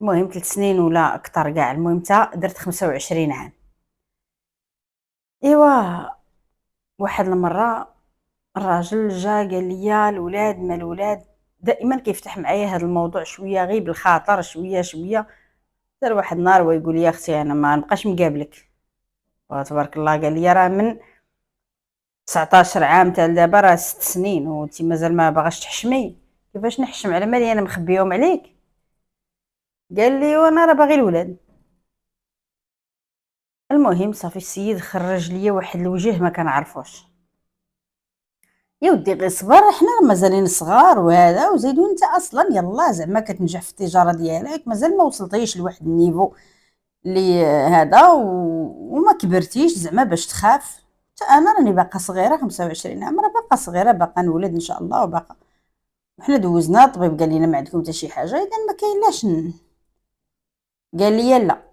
المهم 3 سنين ولا اكثر كاع، المهم تا درت 25 عام. ايوا واحد المره الراجل جا قال لي الولاد ما الولاد، دائما كيفتح معايا هذا الموضوع شويه غير بالخاطر، شويه شويه. دار واحد النهار ويقول لي اختي انا ما نبقاش مقابلك. تبارك الله قال لي راه من 19 عام تاع دابا راه 6 سنين وانت مازال ما باغاش تحشمي. كيفاش نحشم على مالي انا مخبيهم عليك؟ قال لي وانا راه باغي الولاد. المهم صافي السيد خرج ليا واحد الوجه ما كنعرفوش. يا ودي غير صبر، حنا مازالين صغار وهذا، وزيدو انت اصلا يلا زعما كتنجح في التجاره ديالك، مازال ما وصلتيش لواحد النيفو اللي هذا وما كبرتيش زعما باش تخاف. حتى انا راني باقا صغيره 25 عام، راه باقا صغيره، باقا نولد ان شاء الله وباقا. وحنا دوزنا الطبيب قال لنا ما عندكم حتى شي حاجه، اذا ما كاينلاش قال لي لا.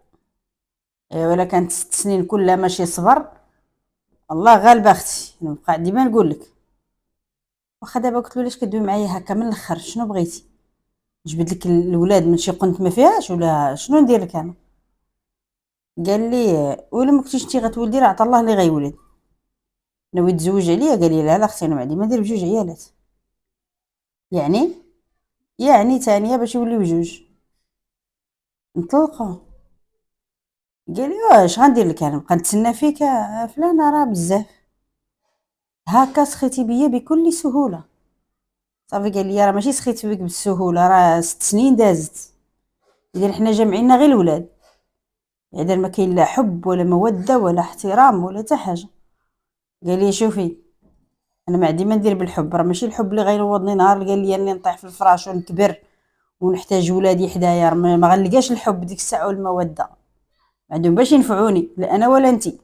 ولا كانت 6 سنين كلها ماشي صبر. الله غالب اختي، نبقى ديما نقول لك. واخا دابا قلت له علاش كدوي معايا هكا من الاخر، شنو بغيتي؟ نجبد لك الاولاد من شي قنت ما فيهاش ولا شنو ندير لك انا؟ قال لي ولا ما كنتيش انت غتولدي راه عطا الله اللي غيولد. ناوي تزوج عليا؟ قال لي لا لا اختي انا ما عندي ما ندير بجوج عيالات. يعني يعني ثانيه باش يوليو جوج نطلقوا. قال لي واش غندير لك انا، نبقى نتسنى فيك فلانه؟ راه بزاف هكا سخيتي بيا بكل سهوله. صافي قال لي راه ماشي سخيت بك بالسهوله، راه 6 سنين دازت، اذا حنا جامعيننا غير الولاد، اذا ما كاين لا حب ولا موده ولا احترام ولا حتى حاجه. قال لي شوفي انا ما عندي ما ندير بالحب، راه ماشي الحب اللي غينوضني نهار قال لي اني نطيح في الفراش ونكبر ونحتاج ولادي حدايا، ما غنلقاش الحب ديك الساعه والموده، ما عندهم باش ينفعوني لا انا ولا انتي.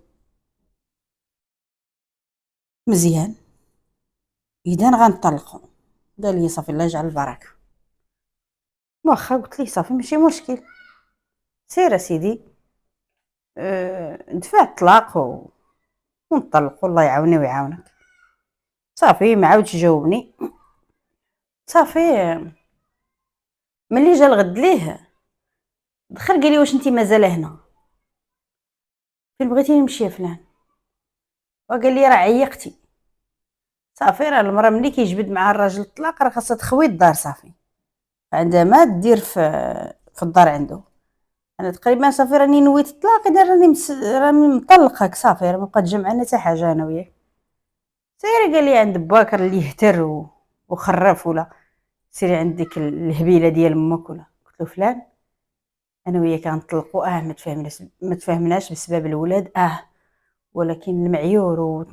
مزيان اذا غنطلقوا. قال لي صافي الله يجعل البركه. واخا قلت ليه صافي ماشي مشكل، سير سيدي. دفع الطلاق ونطلقوا الله يعاوني ويعاونك. صافي ما عاودش جاوبني. صافي ملي جا الغد ليه دخل قال لي واش انت مازال هنا؟ فين بغيتي نمشي يا فلان؟ وقال لي راه عيقتي. صافي راه المراه ملي كيجبد مع الراجل الطلاق راه خاصها تخوي الدار، صافي عندها ما دير في الدار عنده. انا تقريبا صافي راني نويت الطلاق، اذا راني مطلقاك صافي، راه ما بقات تجمعنا حتى حاجه انا وياك. سيري قال لي عند باكر اللي يهتر وخرف، ولا سيري عند ديك الهبيله ديال امك ولا. قلت له فلان انا وياك غنطلقوا، ما تفاهمناش بسبب الولاد، ولكن المعيور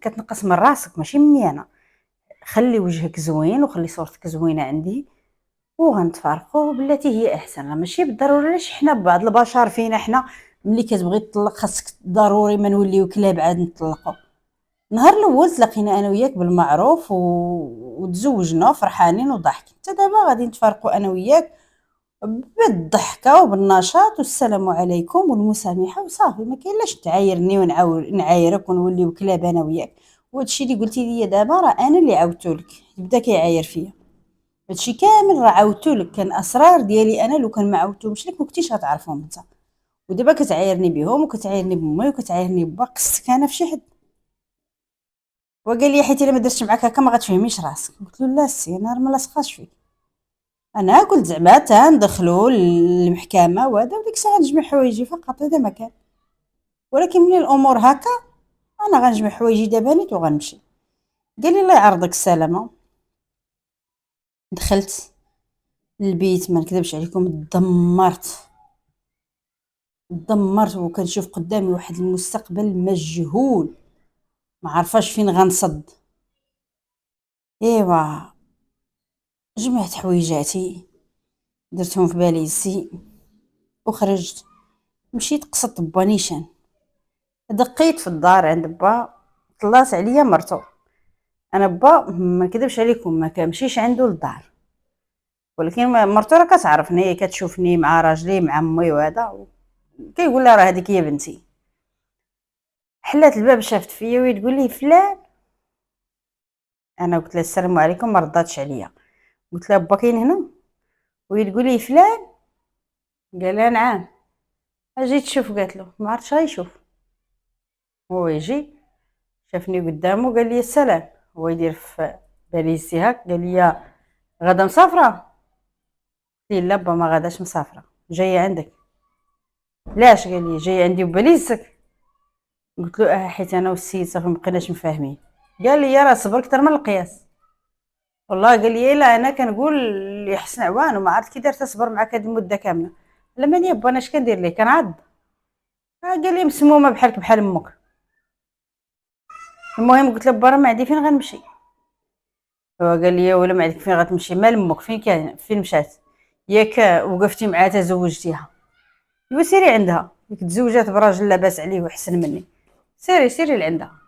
كتنقص من راسك ماشي مني انا. خلي وجهك زوين وخلي صورتك زوينه عندي وغنتفارقوا بلاتي هي احسن. راه ماشي بالضروري علاش حنا بعض البشر فينا حنا ملي كتبغي تطلق خاصك ضروري ما نوليو كلاب عاد نطلقوا. نهار الاول تلاقينا انا وياك بالمعروف وتزوجنا فرحانين وضحكين، حتى دابا غادي نتفارقوا انا وياك بالضحكه وبالنشاط والسلام عليكم والمسامحه وصافي. ما كاينلاش تعايرني ونعايرك ونوليو كلاب انا وياك. وهادشي اللي قلتي لي دابا راه انا اللي عاودتولك، بدا كيعاير فيا. هادشي كامل راه عاودتولك، كان اسرار ديالي انا، لو كان ما عاودتهمش لك ما كنتيش غتعرفهم انت. ودابا كتعايرني بهم وكتعايرني بامي وكتعايرني بابا، قصتك انا في شي حد؟ وقال لي حيت الا ما درتش معاك هكا ما غتفهميش راسك. قلت له لا سي انا ما لاصقاش فيك، انا قلت زعما تندخلوا للمحكمه وهذا وديك الساعه نجمع حوايجي فقط، هذا ما كان. ولكن ملي الامور هكا انا غنجمع حوايجي دابا نيت وغنمشي. قال لي الله يعرضك السلامه. دخلت للبيت ما نكذبش عليكم دمرت وكنشوف قدامي واحد المستقبل مجهول، ما عارفاش فين غنصد. ايوا جمعت حويجاتي درتهم في باليزتي وخرجت، مشيت قصدت با نيشان. دقيت في الدار عند با، طلعت عليا مرتو. انا با ما كذبش عليكم ما كنمشيش عنده للدار، ولكن مرتو راه كتعرفني، هي كتشوفني مع راجلي مع امي وهذا، كيقول لها راه هذيك هي بنتي. حلات الباب شافت فيا وهي تقول لي فلان. انا قلت لها السلام عليكم، ما رداتش عليا. قلت لها با كاين هنا؟ وهي تقول لي فلان. قال لها نعم. اجي تشوف، قالت له ما عرفتش غيشوف. هو يجي شافني قدامه قال لي السلام، هو يدير في باليسي هاك، قال لي غدا مسافره؟ قلت لي لا با ما غاداش مسافره، جايه عندك. علاش؟ قال لي جايه عندي وباليسك. قلت له حيت انا والسيد صافي مبقيناش مفاهمين. قال لي يا راه صبر اكثر من القياس. والله قال لي لا انا كنقول اللي حسن عوان وما عرفت كي دارت تصبر معاك هذه المده كامله. لا ماني با انا اش كندير ليه كنعض. قال لي مسمومه بحالك بحال امك. المهم قلت له با راه ما عندي فين غنمشي. هو قال لي ولا ما عندك فين غتمشي، مال امك فين كان فين مشات؟ ياك وقفتي معها تزوجتيها؟ ايوا سيري عندها، ديك تزوجات براجل لاباس عليه وحسن مني، سيري سيري لعندها.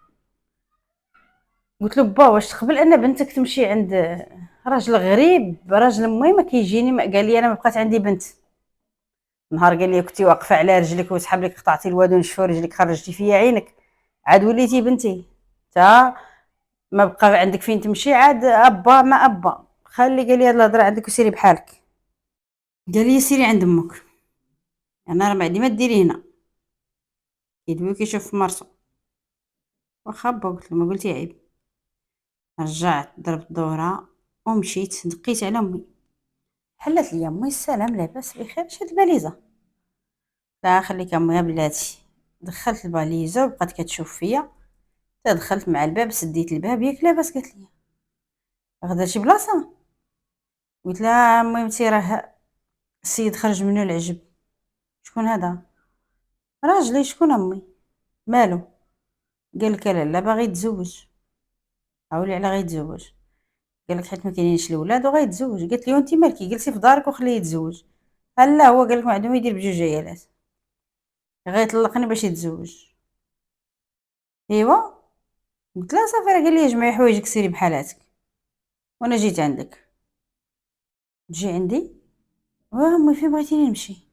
قلت له با واش تقبل ان بنتك تمشي عند راجل غريب؟ راجل امي ما كيجيني، قال لي انا ما بقات عندي بنت. نهار قال لي كنتي واقفه على رجلك وسحب لك قطعتي الواد ونشفوا رجلك خرجتي فيا عينك، عاد وليتي بنتي. تا ما بقى عندك فين تمشي، عاد ابا ما ابا خلي. قال لي هاد الهضره عندك وسيري بحالك. قال لي سيري عند امك، انا راه ما عندي ما ديري هنا. كيدوي كيشوف في مرسو. واخا با قلت له ما قلتي عيب. رجعت ضربت دورة ومشيت دقيت على امي. حلت لي امي السلام لاباس بخير، شاد الباليزه. لا خليك امي بلاتي. دخلت الباليزه وبقات كتشوف فيا. دخلت مع الباب سديت الباب، ياك لاباس؟ قالت لي غدا شي بلاصه؟ قلت لها المهم تي راه السيد خرج منه العجب. شكون هذا؟ راجلي. شكون امي؟ مالو؟ قال لك لا لا باغي يتزوج. عاولي على غيتزوج. قال لك حيت ما كاينينش الاولاد وغيتزوج. قالت لي وانت مالكي؟ جلسي في دارك وخليه يتزوج. لا هو قال لك ما عندهم يدير بجوج عيالات، غيطلقني باش يتزوج. ايوا. قلت لها صافي راه قال لي جمعي حوايجك سيري بحالاتك وانا جيت عندك. تجي عندي؟ امي فين بغيتيني نمشي؟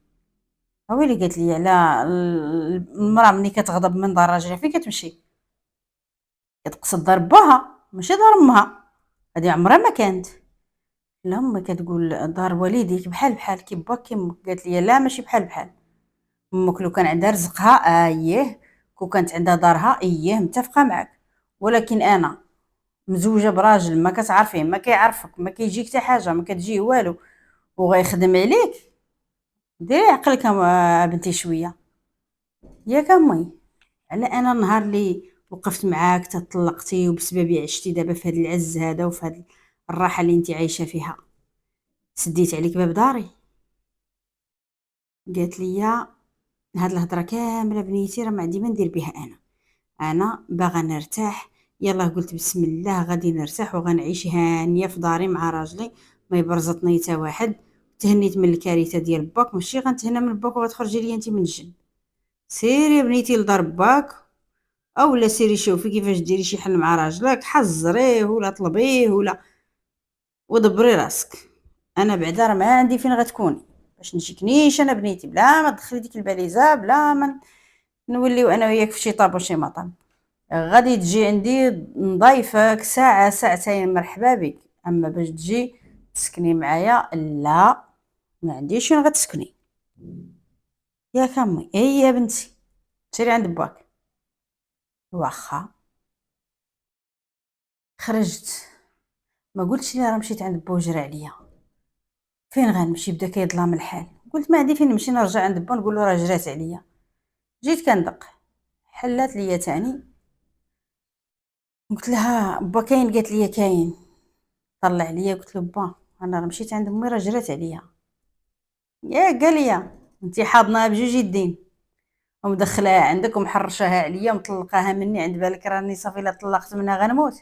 ويلي قالت لي على المراه ملي كتغضب من دار راجلها فين كتمشي؟ كتقصد دار باها ماشي دار امها، هذه عمرها ما كانت. لا امي كتقول دار والديك بحال بحال كي باك كي امك. قالت لي لا ماشي بحال بحال، امك لو كان عندها رزقها اييه، كون كانت عندها دارها اييه متفقه معك، ولكن انا مزوجه براجل ما كتعرفيه ما كيعرفك ما كيجيك حتى حاجه ما كتجيه والو وغيخدم عليك. ديري عقلك بنتي شويه ياك امي. على انا النهار اللي وقفت معاك تطلقتي وبسببي عشتي دابا في هذا العز هذا وفي هذه الراحه اللي انت عايشه فيها، سديت عليك باب داري. قالت لي هاد الهضره كامله بنيتي راه ما عندي ما ندير بها، انا باغا نرتاح. يلا قلت بسم الله غادي نرتاح وغنعيش هانيه في داري مع راجلي، ما يبرزطني حتى واحد. تهنيت من الكارثه ديال باك، ماشي غنتهنى من باك وغتخرجي لي انت من الجن. سيري يا بنيتي لدار باك، اولا سيري شوفي كيفاش ديري شي حل مع راجلك، حزريه ولا طلبيه ولا ودبري راسك. انا بعدا راه ما عندي فين غتكوني باش نجيك نيش انا بنيتي، بلا ما تدخلي ديك الباليزه، بلا ما نوليو انا وياك في شي طاب وشي مطعم. غادي تجي عندي نضيفك ساعه ساعتين مرحبا بك، اما باش تجي تسكني معايا لا، ما عنديش فين غتسكني. ياك امي؟ اي يا بنتي سيري عند باك. واخا خرجت، ما قلتش لها راه مشيت عند با وجرى عليا. فين غنمشي؟ بدا كيظلم الحال. قلت ما عندي فين نمشي، نرجع عند با نقول له راه جرات عليا. جيت كندق، حلات ليا تاني. قلت لها با كاين؟ قالت لي كاين. طلع عليا قلت له با انا راه مشيت عند امي راه جرات عليا. يا قال لي انت حاضناها بجوج يدين ومدخلاها عندك ومحرشاها عليا ومطلقاها مني، عند بالك راني صافي لا طلقت منها غنموت؟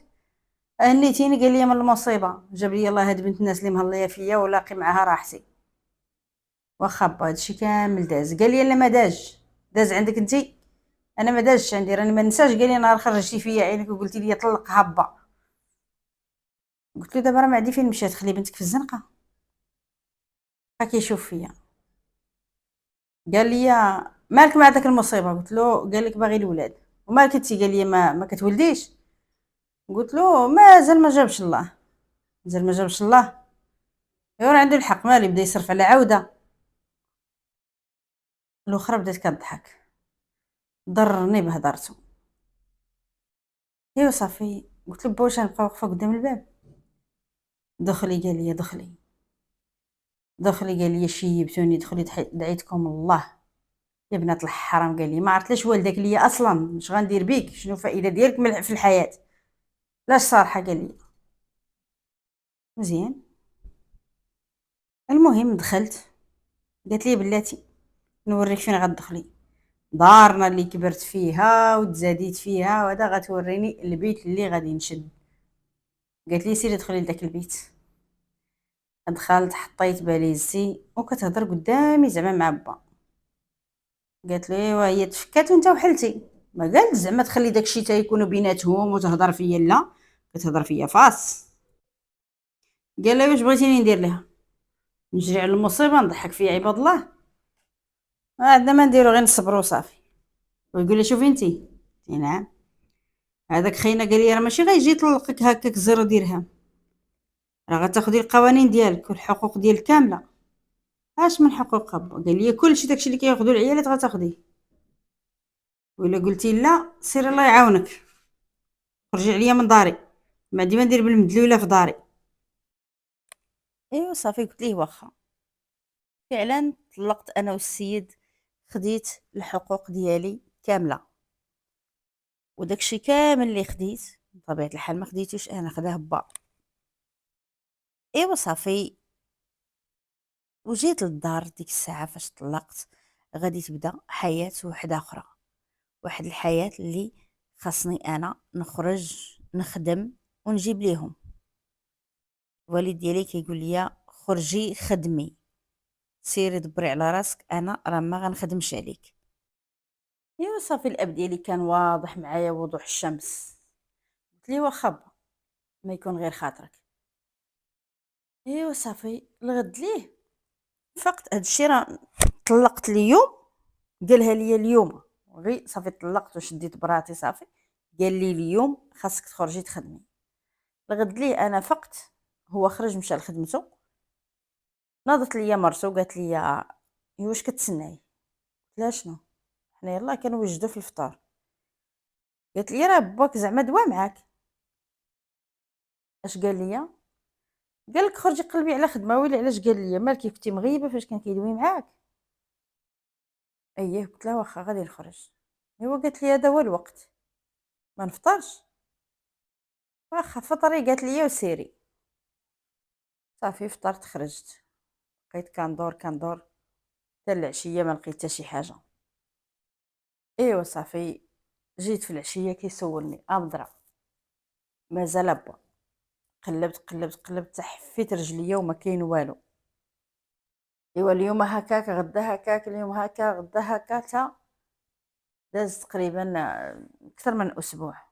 هنيتيني. قال لي من المصيبه جاب لي الله هاد بنت الناس اللي مهليه فيا ولاقي معاها راحتي. واخا با هادشي كامل داز. قال لي لا ما داز عندك انتي؟ انا ما دازش عندي، راني ما نساش. قال لي نهار خرجتي فيا عينك وقلتي لي طلقها با. قلت له دابا راه ما عندي فين نمشي، تخلي بنتك في الزنقه. بقى كيشوف فيا. قال لي مالك مع داك المصيبه؟ قلت له قال لك باغي الولاد. ومالك انتي؟ قال لي ما كتولديش. قلت له مازال ما جابش الله، مازال ما جابش الله. يورا عنده الحق، مالي بدا يصرف على عوده. الاخرى بدات كضحك، ضرني بهضرته. ايوا صافي قلت له با واش غنبقى واقفه قدام الباب؟ دخلي قال لي دخلي، دخلي قال لي شيبتوني، دخلي دعيتكم الله يا بنات الحرام. قال لي ما عرفت لاش والدك ليا اصلا، اش غندير بيك، شنو الفائده ديالك في الحياه؟ لاش صالحه؟ قال لي مزيان. المهم دخلت، قالت لي بلاتي نوريك فين غتدخلي، دارنا اللي كبرت فيها وتزاديت فيها وهذا غتوريني البيت اللي غادي نشد. قالت لي سيري دخلي لذاك البيت. دخلت حطيت باليزتي وكتهضر قدامي زعما مع با. قالت لي ايوا هي تفكات وانت وحلتي، ما قالت زعما تخلي داكشي تا يكونوا بيناتهم وتهضر فيا، لا كتهضر فيا فاس. قال لها واش بغيتيني ندير لها؟ نجري على المصيبه نضحك فيا عباد الله؟ عندنا ما نديرو غير نصبروا صافي. ويقول لي شوفي انتي، قلت نعم. هذاك خينا قال لي راه ماشي غيجي يطلقك هكاك 0 درهم، راه غتاخدي القوانين ديالك والحقوق ديالك كامله. اش من حقوق ابا؟ قال لي كلشي داكشي اللي كياخذوا العيالات غتاخديه، ولا قلتي لا سير الله يعاونك خرجي عليا من داري، ما عندي ما ندير بالمدلوله في داري. ايوا صافي قلت ليه واخا. فعلا طلقت انا والسيد، خديت الحقوق ديالي كامله، وداكشي كامل اللي خديت بطبيعه الحال ما خديتوش انا، خداه با. ايوا صافي وجيت للدار ديك الساعه فاش طلقت، غادي تبدا حياه وحده اخرى، واحد الحياه اللي خاصني انا نخرج نخدم ونجيب ليهم. الوالد ديالي كيقول لي خرجي خدمي، سيري دبري على راسك، انا راه ما غنخدمش عليك. ايوا صافي الاب ديالي كان واضح معايا وضوح الشمس. قلت ليه واخا با، ما يكون غير خاطرك. ايوا صافي الغد ليه فقط هادشي راه طلقت اليوم، قالها لي اليوم غير صافي طلقت وشديت براتي صافي. قال لي اليوم خاصك تخرجي تخدمي. الغد ليه انا فقت، هو خرج مشى لخدمته. ناضت ليا مرتو قالت لي واش كتسناي؟ قلت لها شنو؟ حنا يلاه كنوجدو في الفطار. قالت لي راه باك زعما دوا معاك. اش قال لي؟ قال لك خرجي قلبي على خدمه. ويلي علاش؟ قال لي مالكي كنتي مغيبه فاش كان كيدوي معاك؟ اييه قلت لها واخا غادي نخرج. ايوا قالت لي هذا هو الوقت، ما نفطرش؟ واخا فطري قالت لي وسيري. صافي فطرت خرجت، بقيت كندور حتى العشيه ما لقيت حتى شي حاجه. ايوا صافي جيت في العشيه كيسولني امضرا مازال با. قلبت حتى حفيت رجليا وما كاين والو. ايوا اليوم هكاك غدا هكاك، اليوم هكا غدا هكا، تا داز تقريبا اكثر من اسبوع.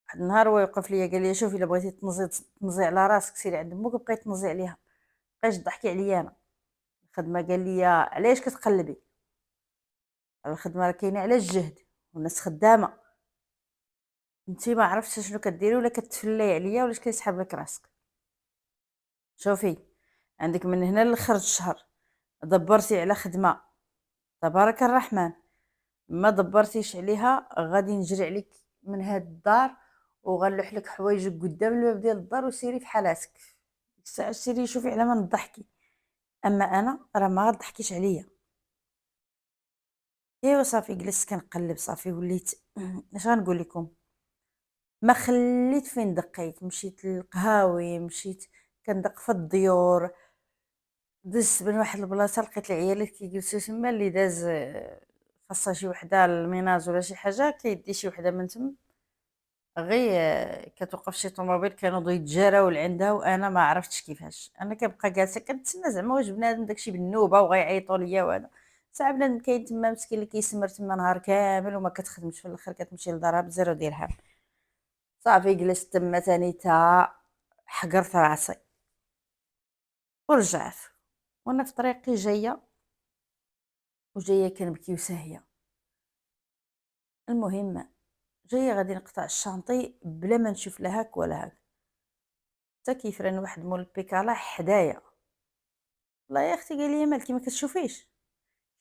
واحد النهار هو يوقف ليا قال لي شوفي الا بغيتي تنزي على راسك سيري عند امك. بقيت تنزي عليها، بقيتش تضحكي عليا انا. الخدمه قال لي علاش كتقلبي؟ الخدمه راه كاينه على الجهد والناس خدامه، انتي ما عرفتش شنو كديري ولا كتفلي عليا ولا كيسحب لك راسك. شوفي عندك من هنا لاخر الشهر دبرتي على خدمه تبارك الرحمن، ما دبرتيش عليها غادي نجري عليك من هاد الدار وغنلوح لك حوايجك قدام الباب ديال الدار وسيري في حالاتك. ديك الساعه سيري شوفي على ما نضحكي، اما انا راه ما غضحكيش عليا. ايوا صافي جلست كنقلب صافي وليت اش غنقول لكم، ما خليت فين دقيت. مشيت للقهاوي، مشيت كندق في الديور، دزت من واحد البلاصه لقيت العيالات كيجلسوا تما، اللي داز خاصها شي وحده الميناج ولا شي حاجه كيدي شي وحده من تما غير كتوقف شي طوموبيل كنوضوا يتجاراو لعندها وانا ما عرفتش كيفاش. انا كنبقى جالسه كنتسنى زعما واش بنادم داكشي بالنوبه وغيعيطوا ليا وهذا. ساعه بنادم كاين تما مسكين اللي كيسمر تما نهار كامل وما كتخدمش، في الاخر كتمشي لدارها بزيرو درهم. صافي جلست تما تاني تا حقرت راسي ورجعت. وانا في طريقي جايه وجايه كنبكي وساهيه. المهم جايه غادي نقطع الشانطي بلا ما نشوف لا هاك ولا هاك، حتى كيفران واحد مول البيكالا حدايا. والله يا اختي قال لي مالكي ما كتشوفيش؟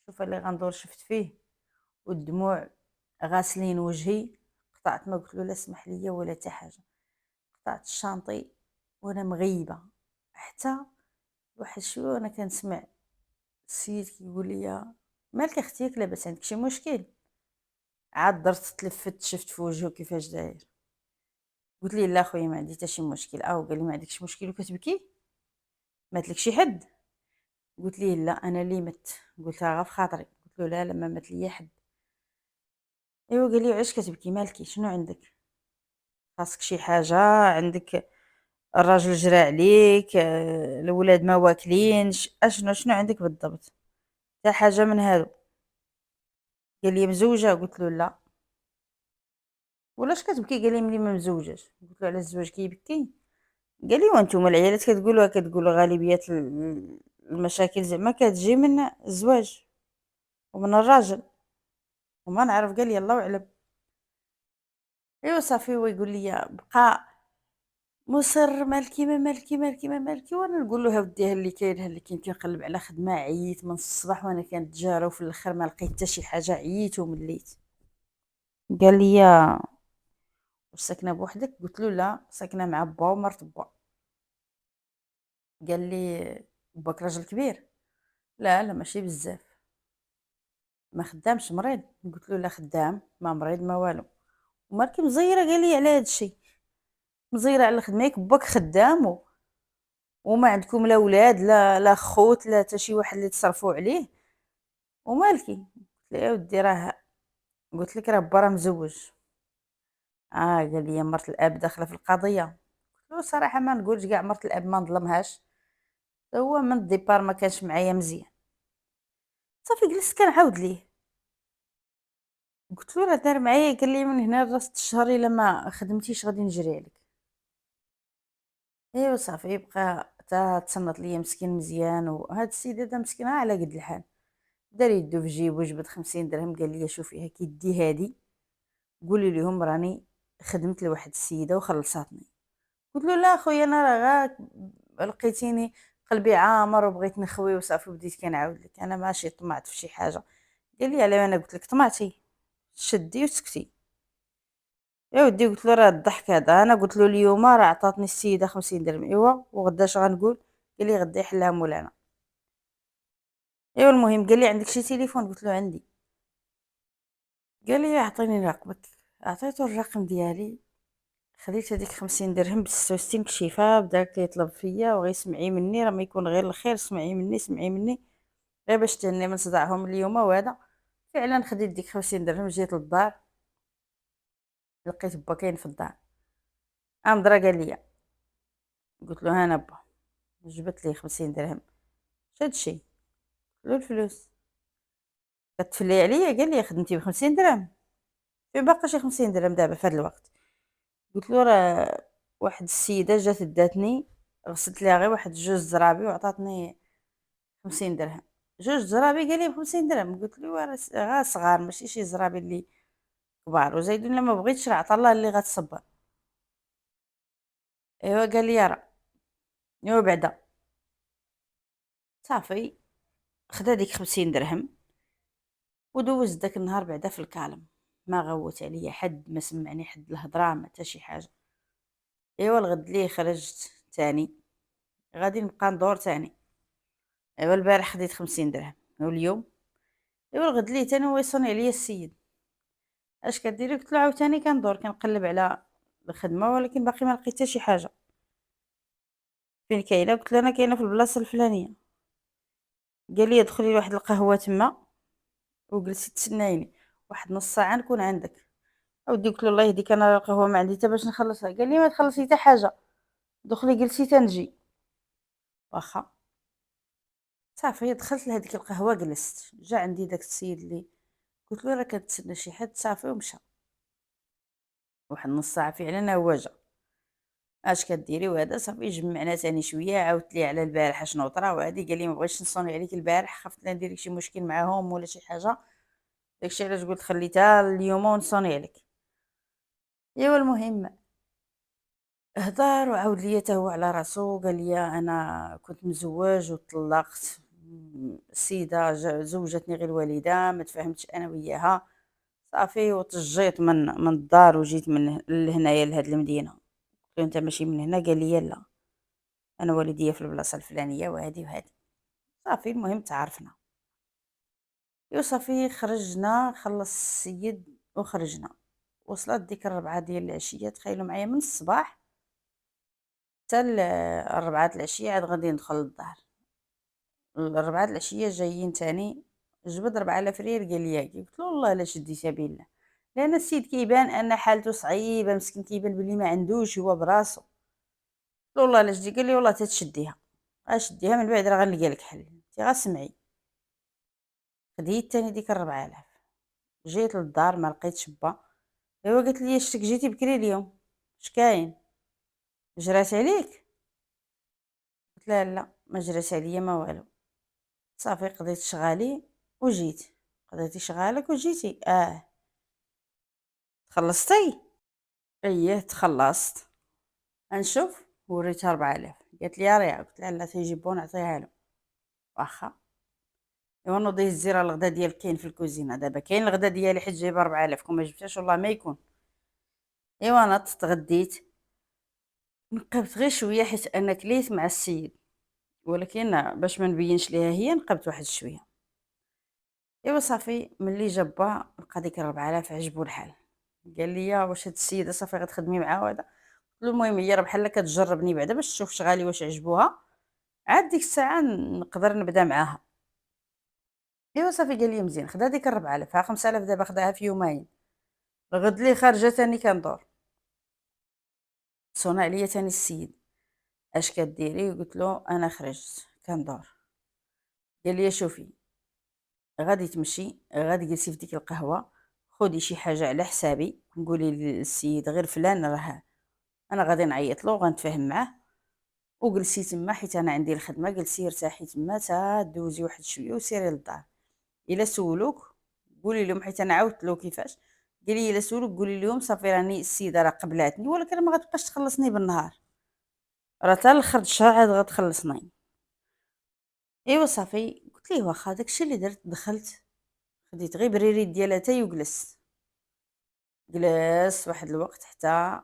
شوف اللي غندور شفت فيه والدموع غاسلين وجهي. قطعت، ما قلت له لا اسمح ليا ولا حتى حاجه. قطعت الشانطي وانا مغيبه. حتى واحد شويه وانا كنسمع السيد كيقول لي مالك اختي، ياك لاباس عندك شي مشكل؟ عاد درت تلفت شفت في وجهه كيفاش داير. قلت ليه لا خويا ما عندي حتى شي مشكل. قال لي ما عندكش مشكل وكتبكي؟ ماتلك شي حد؟ قلت ليه لا انا اللي مت. قلتها غير في خاطري. قلت له لا لا ما مات ليا حد. ايوا قال لي علاش كتبكي مالكي شنو عندك؟ خاصك شي حاجه؟ عندك الراجل جرى عليك؟ الولاد ما واكلينش؟ شنو عندك بالضبط؟ حتى حاجه من هادو. قال لي مزوجه؟ قلت له لا. ولاش كتبكي؟ قال لي ملي ما مزوجاش. قلت له على الزواج كيبكي؟ قال لي وانتم العيالات كتقولوا غالبيه المشاكل زعما كتجي من الزواج ومن الراجل وما نعرف. قال لي الله اعلم. ايوا صافي هو يقول لي بقى مصر مالكي ما مالكي مالكي ما مالكي، وانا نقول له ودي ها اللي كاين ها اللي كاين. كنقلب على خدمه عييت من الصباح وانا كنتجارى وفي الاخر ما لقيت حتى شي حاجه، عييت ومليت. قال لي واش ساكنه بوحدك؟ قلت له لا ساكنه مع با ومرت با. قال لي باك راجل كبير؟ لا لا ماشي بزاف. ما خدامش مريض؟ قلت له لا خدام ما مريض ما والو. ومالكي مزيره؟ قال لي على هذا الشيء مزيره على الخدمه؟ ياك باك خدام وما عندكم لا ولاد لا خوت لا حتى شي واحد اللي تصرفوا عليه ومالكي؟ قلت له يا ودي راه قلت لك راه با راه مزوج. قال لي مرت الاب داخله في القضيه. قلت له صراحه ما نقولش كاع مرت الاب ما نظلمهاش، هو من الديبار ما كانش معايا مزيان. صافي جلست كنعاود ليه. قلت له راه دار معايا، قال لي من هنا لراس الشهر الا ما خدمتيش غادي نجري عليك. ايوا صافي بقى تا تصنت ليا مسكين مزيان. وهاد السيد هذا مسكين على قد الحال دار يدو في جيبو جبد 50 درهم. قال لي شوفي هاكي دي هادي قولي لهم راني خدمت لواحد السيده وخلصاتني. قلت له لا خويا انا راه غا لقيتيني قلبي عامر وبغيت نخوي وصافي بديت كنعاود لك انا ماشي طمعت في شي حاجه. قال لي علاه انا قلت لك طمعتي؟ شدي وسكتي. يا ودي قلت له راه الضحك هذا. انا قلت له اليوم راه عطاتني السيده 50 درهم. ايوا وغدا اش غنقول؟ قال لي غدا يحلها مولانا. ايوا المهم قال لي عندك شي تليفون؟ قلت له عندي. قال لي اعطيني رقمك. عطيته الرقم ديالي. خديت هذيك 50 درهم ب66 كشيفه. بدا كيطلب فيا وغي سمعي مني راه ما يكون غير الخير، سمعي مني سمعي مني غير باش تهني من صداعهم اليوم. وهذا فعلا خديت ديك 50 درهم جيت للدار لقيت با كاين في الدار. درا قال لي. قلت له هنا با جبت لي 50 درهم. شي قلت له الفلوس كتفلي عليا؟ قال لي خدمتي ب50 درهم؟ في باقي شي 50 درهم دابا في هذا الوقت؟ قلت له راه واحد السيده جات داتني غسلت ليها غير واحد جوج زرابي وعطاتني 50 درهم. جوج زرابي قال لي ب50 درهم؟ قلت له غا صغار ماشي شي زرابي اللي كبار، وزايدون لما بغيتش راه عطا الله اللي غتصبر. ايوا قال لي راه ايوا بعدا صافي خدا ديك 50 درهم ودوز داك النهار بعدا في الكالم. ما غوت عليا حد، ما سمعني حد الهضره، ما حتى شي حاجه. ايوا الغد ليه خرجت تاني غادي نبقى ندور تاني. ايوا البارح خديت 50 درهم واليوم. ايوا الغد ليه تاني هو يصوني عليا السيد. اش كديري؟ قلت له عاوتاني كندور كنقلب على الخدمه ولكن باقي ما لقيت حتى شي حاجه. فين كاينه؟ قلت له انا كاينه في البلاصه الفلانيه. قال لي دخلي لواحد القهوه تما وجلسي تسنايني واحد نص ساعه نكون عندك. اودي قلت له الله يهديك انا القهوه ما عندي حتى باش نخلصها. قال لي ما تخلصي حتى حاجه، دخلي جلسي تنجي. واخا صافي دخلت لهاديك القهوه جلست. جا عندي داك السيد اللي قلت له راه كنتسنى شي حد صافي ومشى. واحد نص ساعه فعلا هو جا. اش كديري؟ وهذا صافي جمعنا تاني شويه عاودت ليه على البارح شنو طرا وهادي. قال لي ما بغيتش نصوني عليك البارح، خفت لا ندير لك شي مشكل معاهم ولا شي حاجه، داكشي علاش قلت خليتها اليوم ونصوني عليك. ايوا المهم هدر وعاود ليا حتى هو على راسو، قال لي انا كنت مزوج وطلقت، السيده زوجتني غير الوالده، ما تفاهمتش انا وياها، صافي وتجيت من الدار وجيت من لهنايا لهاد المدينه. قلت له انت ماشي من هنا؟ قال لي لا، انا والديا في البلاصه الفلانيه وهادي وهادي. صافي المهم تعارفنا، ايوا صافي خرجنا، خلص السيد وخرجنا، وصلت ديك الربعة ديال العشيه، تخيلوا معايا من الصباح حتى الربعة د العشيه عاد غادي ندخل للدار. الربعة د العشيه جايين تاني، جبد 4000 ريال، قال لي ياكي؟ قلت له والله الا شديتها بالله، لان السيد كيبان ان حالته صعيبه مسكين، كيبان بلي ما عندوش هو براسو. قلت له والله الا شدي، قال لي والله تتشديها، غشديها من بعد راه غنلقى لك حل، انت غا سمعي. خديت تاني ديك 4000، جيت للدار ما لقيتش با. ايوا قالت لي شتك جيتي بكري اليوم، اش كاين؟ جرات عليك؟ قلت لها لا ما جرات عليا ما والو. صافي قضيت شغالي وجيت. قضيتي شغالك وجيتي؟ تخلصتي؟ ايه تخلصت. نشوف، وريتها 4000، قالت لي يا ريع. قلت لها لا تيجيبو نعطيها له. واخا. ايوا نوضي الزيره الغدا ديالك كاين في الكوزينه، دابا كاين الغدا ديالي حيت جايبه 4000، كون ما جبتهاش والله ما يكون. ايوا انا تغديت، نقبت غير شويه حيت انا كليت مع السيد، ولكن باش ما نبينش ليها هي نقبت واحد شويه. ايوا صافي ملي جا با لقى ديك 4000 عجبو الحال، قال لي واش هاد السيده صافي غتخدمي معاه وهذا. قلت له المهم هي راه بحال كتجربني بعدا باش تشوف شغالي واش عجبوها، عاد ديك الساعه نقدر نبدا معاها. ايوا صافي قال لي مزيان، خدا ديك 4000، ها 5000 دابا خداها في يومين. الغد لي خارجه تاني كندور، صونا عليا تاني السيد، اش كديري؟ قلت له انا خرجت كندور. قال لي شوفي، غادي تمشي غادي جلسي في ديك القهوه، خدي شي حاجه على حسابي، قولي للسيد غير فلان راه انا غادي نعيط له وغنتفاهم معاه، وجلسي تما حيت انا عندي الخدمه، جلسي ارتاحي تما تا دوزي واحد شويه وسيري للدار. الا سولوك قولي لهم، حيت انا عاودت له كيفاش. قال لي الا سولوك قولي لهم صافي راني السيده راه قبلاتني، ولكن ما غتبقاش تخلصني بالنهار، راه تا لاخر الشهر عاد غتخلصني. ايوا صافي قلت ليه واخا، داكشي اللي درت، دخلت خديت غير بريريت ديال اتاي وجلست. جلست واحد الوقت حتى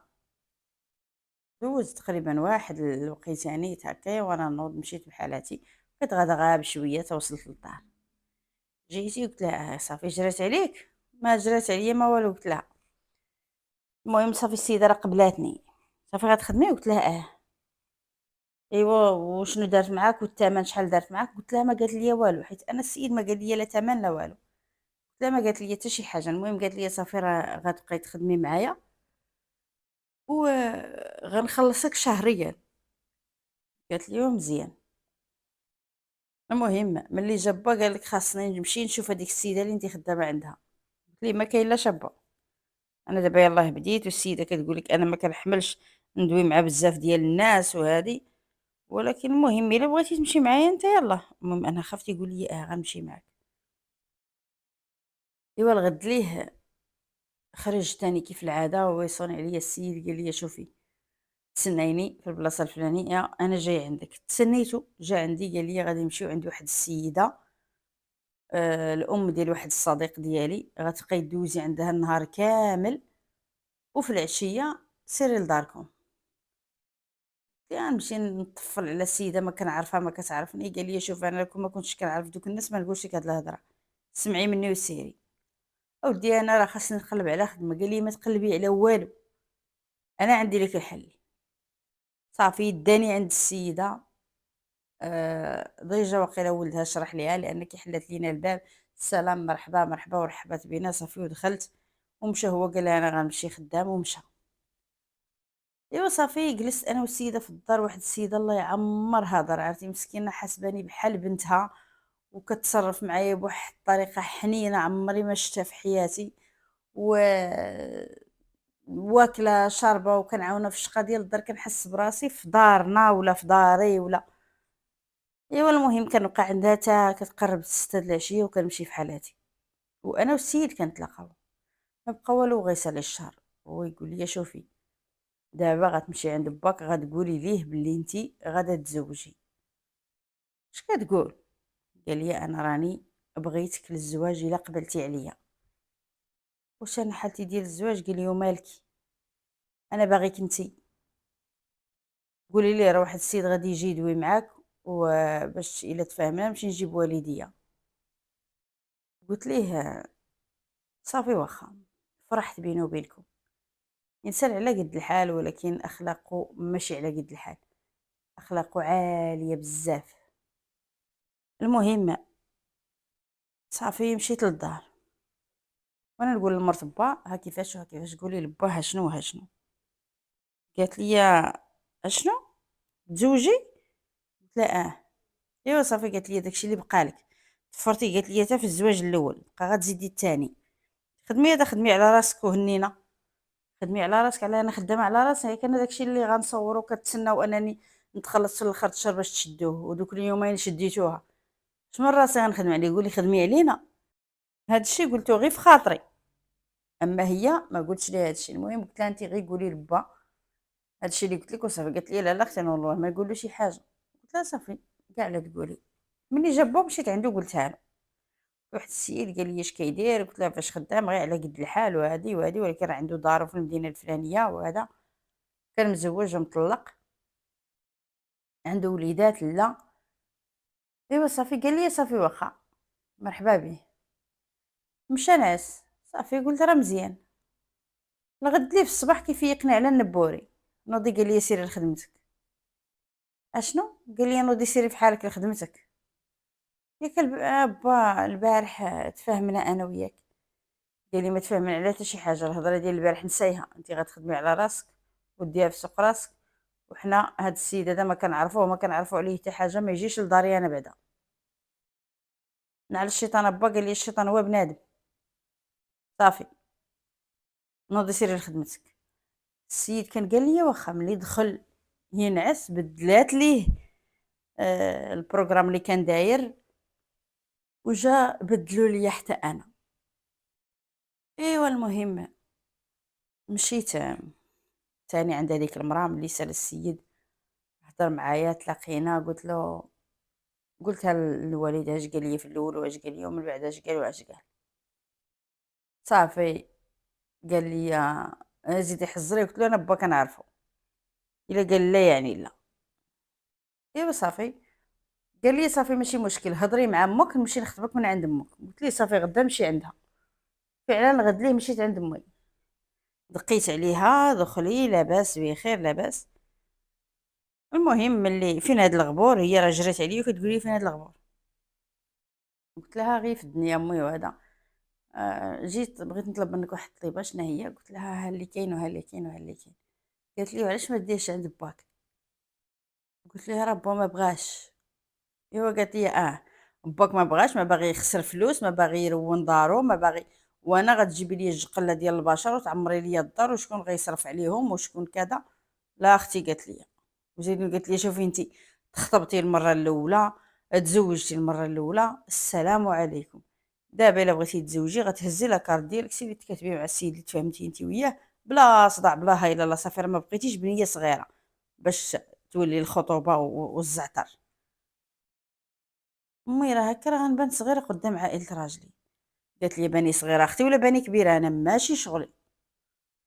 دوز تقريبا واحد الوقيته يعني هكايا، وانا نوض مشيت بحالاتي، بقيت غادا غاب شويه تا وصلت للدار. جيتي قلت لها صافي جرات عليك؟ ما جرات عليا ما والو. قلت لها المهم صافي السيده راه قبلاتني، صافي غتخدمي؟ قلت لها ايوا وشنو دارت معاك والثمن شحال دارت معاك؟ قلت لها ما قالت لي والو، حيت انا السيد ما قال لي لا ثمن لا والو. قلت لها ما قالت لي حتى شي حاجه. المهم قالت لي صافي راه غتبقاي تخدمي معايا وغنخلصك شهريا. قالت لي مزيان. المهم ملي جا با قال لك خاصني نمشي نشوف هذيك السيده اللي انت خدامه عندها. قلت لي ما كاين لا شابه، انا دابا يلاه بديت والسيده كتقول لك انا ما كنحملش ندوي مع بزاف ديال الناس وهذه، ولكن المهم الا بغيتي تمشي معايا انت يلاه. المهم انا خفت يقول لي غنمشي معاك. ايوا الغد ليه خرج تاني كيف العاده ويصون عليا السيد، قال لي شوفي تسنيني في البلاصه الفلانيه انا جاي عندك. تسنيتو جا عندي، قال لي غادي نمشيو عند واحد السيده، الام ديال واحد الصديق ديالي، غتبقاي دوزي عندها النهار كامل وفي العشيه سيري لداركم. غنمشي نطفل على السيده ما كنعرفها ما كتعرفني. قال لي شوف انا كون ما كنتش كنعرف دوك الناس ما نقولش لك هاد الهضره، سمعي مني وسيري. اودي انا راه خاصني نقلب على خدمه. قال لي ما تقلبي على والو، انا عندي لك الحل. صافي داني عند السيده، ضيجه وقيله ولدها شرح ليها لان حلت لينا الباب، السلام مرحبا مرحبا ورحبت بينا. صافي ودخلت ومشى هو، قال لها انا غنمشي خدام ومشى. ايوا صافي جلست انا والسيده في الدار. واحد السيده الله يعمر هضر، عرفتي مسكينه حسباني بحال بنتها وكتصرف معايا بواحد الطريقه حنينه عمري ما شفتها في حياتي، و واكله شاربه وكنعاونها في الشقه ديال الدار، كنحس براسي في دارنا ولا في داري ولا. ايوا المهم كنبقى عندها تا كتقرب 6 د العشيه وكنمشي في حالاتي، وانا والسيد كنتلاقاو ما بقى والو غيسالي الشهر. هو يقول لي شوفي دابا غتمشي عند باك غتقولي ليه بلي نتي غادا تزوجي. اش كتقول؟ قال لي انا راني بغيتك للزواج الا قبلتي عليا. واش انا حالتي ديال الزواج؟ قال لي ومالك، انا باغيك نتي. قولي ليه راه واحد السيد غادي يجي يدوي معاك وباش الا تفاهمنا نمشي نجيب والديا. قلت ليه صافي واخا. فرحت بيني وبينكم، انسان على قد الحال ولكن اخلاقه ماشي على قد الحال، اخلاقه عاليه بزاف. المهم صافي مشيت للدار وانا نقول لمرت با ها كيفاش وها كيفاش، قولي لبا ها شنو ها شنو. قالت لي اشنو تزوجي؟ قلت لها ايوا صافي. قالت لي داكشي اللي بقالك تفرتي، قالت لي حتى في الزواج الاول بقى غتزيدي الثاني. خدمي هذا خدمي على راسك وهنينا، خدمي على راسك. على انا خدامه على راسي، هي كان داكشي اللي غنصورو كتسناو انني نتخلص في الاخر الشهر باش تشدوه، ودوك اليومين شديتوها. شمن راسي غنخدم عليه؟ يقول لي خدمي علينا. هاد الشيء قلتو غير في خاطري، اما هي ما قلتش ليها هاد الشيء. المهم قلت لها انت غير قولي لبا هاد الشيء اللي قلت لك وصافي. قالت لي لا لا اختي انا والله ما نقول له شي حاجه. قلت لها صافي كاع لا تقولي. ملي جا با مشيت عنده قلتها له. واحد السيد قال لي اش كيدير؟ قلت له فاش خدام غير على قد الحال وهادي وهادي، ولكن راه عنده دارو في المدينه الفلانيه وهذا، كان مزوج ومطلق، عنده وليدات لا. ايوا صافي قال لي صافي واخا مرحبا به. مشى نعس صافي. قلت راه مزيان. الغد لي في الصباح كيفيقني على النبوري، نوضي قال لي سيري لخدمتك. اشنو؟ قال لي نوضي سيري في حالك لخدمتك. ياك با البارح تفاهمنا انا وياك. قال لي ما تفاهمين على حتى شي حاجه، الهضره ديال البارح نسايها، انت غتخدمي على راسك وديها في سوق راسك، وحنا هاد السيد هذا ما كنعرفوه ما كنعرفوا عليه حتى حاجه، ما يجيش لداري انا بعدا. نعل الشيطان با. قال لي الشيطان هو بنادم. صافي نوضي سيري لخدمتك. السيد كان قال لي واخا. ملي دخل ينعس بدلات ليه البروغرام اللي كان داير، وجا بدلوا لي حتى انا. ايوا المهم مشيت تاني عند هذيك المراه. ملي سال السيد هضر معايا تلاقينا، قلتها للوالد اش قال لي في الاول واش قال لي ومن بعد اش قال واش قال. صافي قال لي زيدي حزري. قلت له انا با كنعرفو، الا قال لا يعني لا. ايوا صافي قال لي صافي ماشي مشكل، هضري مع امك نمشي نخطبك من عند امك. قلت ليه صافي غدا نمشي عندها. فعلا غد ليه مشيت عند امي، دقيت عليها دخلي لاباس بخير لاباس. المهم ملي فين هاد الغبور، هي راه جرات عليا وكتقول لي فين هاد الغبور. قلت لها غير في الدنيا امي وهذا. جيت بغيت نطلب منك واحد الطليبه. شنو هي؟ قلت لها ها اللي كاين وها اللي كاين وها اللي كاين. قالت لي وعلاش ما ديرش عند باك؟ قلت لها راه با ما بغاش. ايوا قالت لي باك ما بغاش، ما باغي يخسر فلوس، ما باغي يرون دارو، ما باغي. وانا غتجيبي لي الجقله ديال البشر وتعمري لي الدار، وشكون غيصرف عليهم وشكون كذا؟ لا اختي قالت لي. وزيد قالت لي شوفي انت تخطبتي المره الاولى، تزوجتي المره الاولى، السلام عليكم. دابا الا بغيتي تزوجي غتهزي لاكارت ديالك سيدي تكتبي مع السيد اللي تفاهمتي انت وياه، بلا صداع بلا هايله لا. صافي راه ما بقيتيش بنيه صغيره باش تولي الخطوبه والزعتر. امي راه هكا راه غنبان صغيره قدام عائله راجلي. قالت لي باني صغيره اختي ولا باني كبيره؟ انا ماشي شغلي،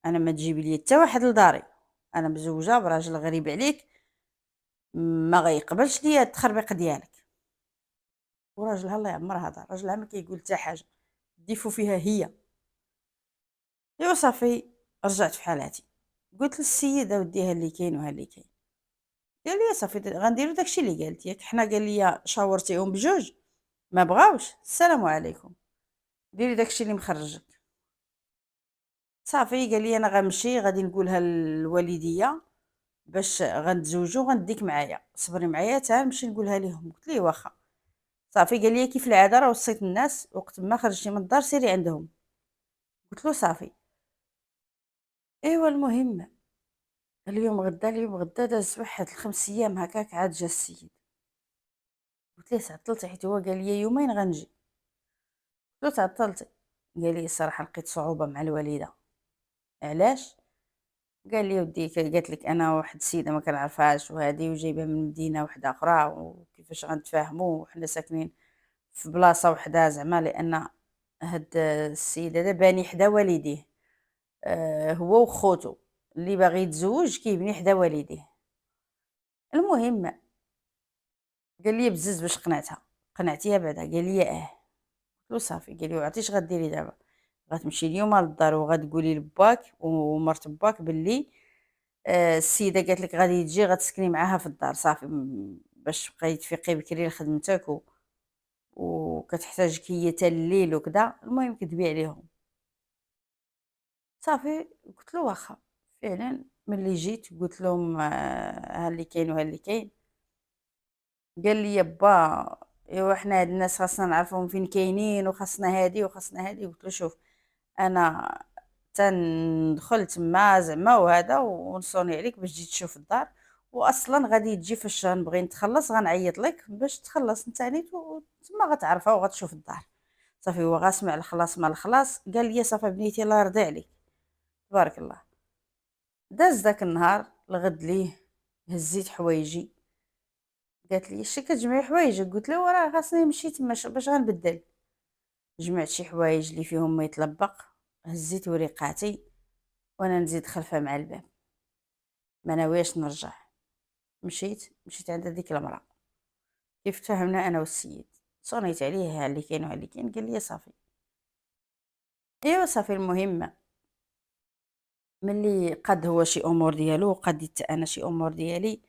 انا ما تجيبي لي حتى واحد لداري، انا مزوجه براجل غريب عليك ما غيقبلش ليا التخربيق ديالك. وراجلها الله يعمر هذا راجلها ما كيقول حتى حاجه، ديفو فيها هي. ايوا صافي رجعت في حالاتي. قلت للسيد اوديها اللي كاين وها اللي كاين. قال لي صافي غنديرو داكشي اللي قالت ياك. حنا قال لي شاورتيهم بجوج ما بغاوش، السلام عليكم، ديري داكشي اللي مخرجك. صافي قال لي انا غنمشي غادي نقولها للوالديه باش غنتزوجوا وغنديك معايا، صبري معايا حتى نمشي نقولها لهم. قلت ليه واخا. صافي قال لي كيف العاده راه وصيت الناس وقت ما خرجتي من الدار سيري عندهم. قلت له صافي. ايوا المهم اليوم غدا داز واحد 5 ايام هكاك عاد جا السيد. قلت ليه تعطلتي؟ حيت هو قال لي يومين غنجي. قلت له تعطلتي؟ قال لي الصراحه لقيت صعوبه مع الوالده. علاش؟ قال لي: "ودي قالت لك أنا واحد السيدة ما كنعرفهاش وهادي وجايباها من مدينة واحدة أخرى وكيفاش غنتفاهموا وحنا ساكنين في بلاصة وحدة زعما لأن هاد السيد هذا باني حدا والديه، هو وخوتو، اللي باغي يتزوّج كيبني حدا والديه." المهم قال لي بزز باش قنعتها، قنعتيها بعدا؟ قال لي: "آه." قلت له: "صافي." قال لي: "وعرفتي اش غديري دابا؟ غتمشي اليوم للدار وغتقولي لباك ومرت باك باللي السيدة قالت لك غادي تجي غتسكني معاها في الدار صافي باش تبقاي تفيقي بكري لخدمتك وكتحتاجك هي حتى الليل وكذا." المهم كدبي عليهم. صافي قلت له: "واخا." فعلًا ملي جيت قلت لهم ها اللي كاين وها اللي كاين. قال لي: "با إيوا حنا هاد الناس خاصنا نعرفوهم فين كاينين وخاصنا هادي وخاصنا هادي." قلت له: "شوف أنا تندخل تما زعما وهذا ونصوني عليك باش تجي تشوف الدار، وأصلًا غادي تجي فاش غنبغي نتخلّص غنعيط لك باش تخلّص نتا نيت وتما غتعرفها وغتشوف الدار." صافي هو غا سمع الخلاص ما الخلاص قال لي: "صافي بنيتي الله يرضي عليك." تبارك الله. داز داك النهار الغد ليه هزيت حوايجي، قالت لي: "اش كتجمعي حوايجك؟" قلت لها: "وراه خاصني نمشي تما باش غنبدل." جمعت شي حوايج اللي فيهم ما يتلبق، هزيت وريقاتي وأنا نزيد خلفها مع الباب، ما ناوياش نرجع. مشيت عند هاديك المرا، كيف تفاهمنا أنا والسيد، صونيت عليه ها اللي كاين وها اللي كاين، قال لي: "صافي." إيوا صافي المهم ملي قاد هو شي أمور ديالو وقاديت أنا شي أمور ديالي،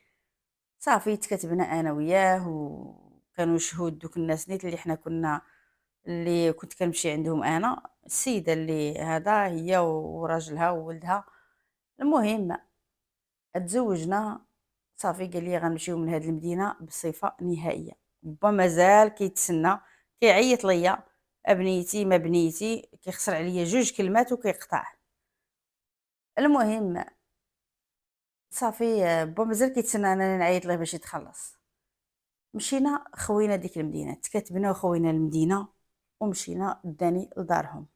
صافي تكاتبنا أنا وياه وكانوا شهود دوك الناس نيت اللي حنا كنا اللي كنت كنمشي عندهم أنا، السيدة اللي هذا هي وراجلها وولدها. المهم تزوجنا. صافي قال لي: "غنمشيو من هاد المدينة بصفة نهائية." با مازال كيتسنى، كيعيط ليا: "بنيتي ما بنيتي." كيخسر عليا 2 كلمات وكيقطع. المهم صافي با مازال كيتسنى أنني نعيط ليه باش يتخلص. مشينا خوينا ديك المدينة، تكاتبنا وخوينا المدينة ومشينا داني لدارهم.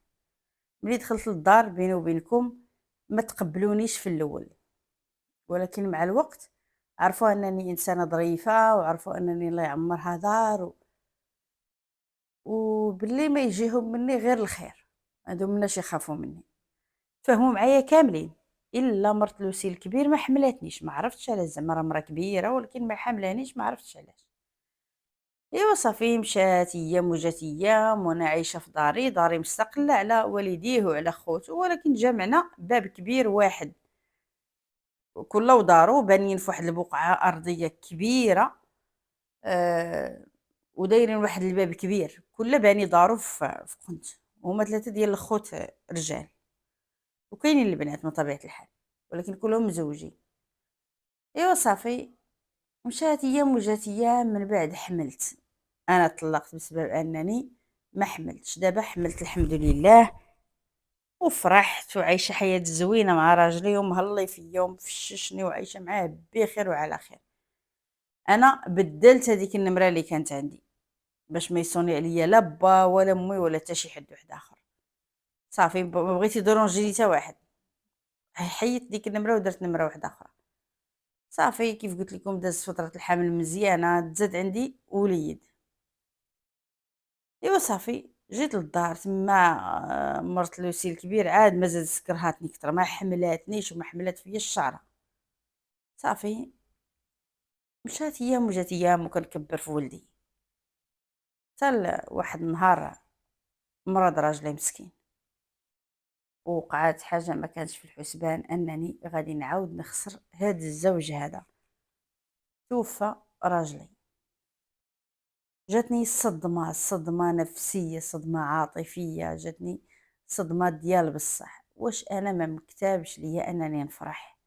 ملي دخلت للدار بيني وبينكم ما تقبلونيش في الأول، ولكن مع الوقت عرفوا أنني إنسانة ظريفة وعرفوا أنني الله يعمرها دار وباللي ما يجيهم مني غير الخير، ما دومناش يخافوا مني. تفاهموا معايا كاملين إلا مرت لوسي الكبير ما حملاتنيش، ما عرفتش علاش، زعما راه مرا كبيرة ولكن ما حملانيش ما عرفتش علاش. إيوا صافي مشات أيام وجات أيام وأنا عايشة في داري، داري مستقلة على والديه وعلى خوتو، ولكن جمعنا باب كبير واحد كل ودارو بانيين في واحد البقعة أرضية كبيرة، ودايرين واحد الباب كبير، كل باني دارو في قنت، وهما 3 ديال الخوت رجال، وكاينين البنات من طبيعة الحال، ولكن كلهم مزوجين. إيوا صافي مشات أيام وجات أيام من بعد حملت. أنا طلّقت بسبب أنني ما حملتش، دابا حملت الحمد لله وفرحت وعايشة حياة زوينة مع راجلي ومهلّي فيا ومفشّشني وعايشة معاه بخير وعلى خير. أنا بدّلت هاديك النمرة اللي كانت عندي باش ما يصوني عليا لا با ولا مي ولا حتى شي حد واحد آخر. صافي ما بغيت يديرونجيني حتى واحد، حيّدت ديك النمرة ودرت نمرة واحدة أخرى. صافي كيف قُلت لكم دازت فترة الحمل مزيانة، تزاد عندي وليد. إيوا صافي جيت للدار تما مرت لوسي الكبير عاد مازال سكرهاتني كتر، ما حملاتنيش وما حملات فيا الشعرة. صافي مشات أيام وجات أيام وكنكبّر في ولدي، حتى واحد النهار مرض راجلي مسكين، ووقعات حاجة ما كانتش في الحسبان أنني غادي نعاود نخسر هاد الزوج هذا. توفى راجلي، جاتني صدمة، صدمة نفسية، صدمة عاطفية، جاتني صدمة ديال بصح، واش أنا ما مكتابش ليا أنني نفرح؟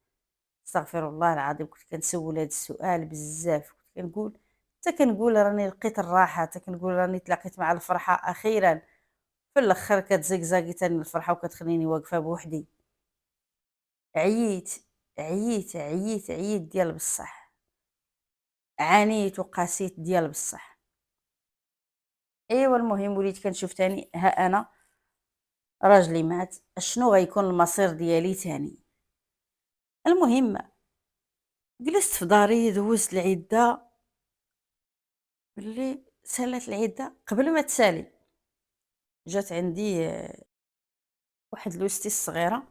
أستغفر الله العظيم كنت كنسول هاد السؤال بزاف، كنت كنقول حتى كنقول راني لقيت الراحة، حتى كنقول راني تلاقيت مع الفرحة أخيرًا، في الآخر كتزقزاقي تاني الفرحة وكتخليني واقفة بوحدي. عييت، عييت ديال بصح، عانيت وقاسيت ديال بصح. أيوا المهم وليت كنشوف تاني ها أنا راجلي مات، اشنو غيكون المصير ديالي تاني؟ المهم جلست في داري دوزت العدة. ملي سالات العدة قبل ما تسالي جات عندي واحد لوستي الصغيرة،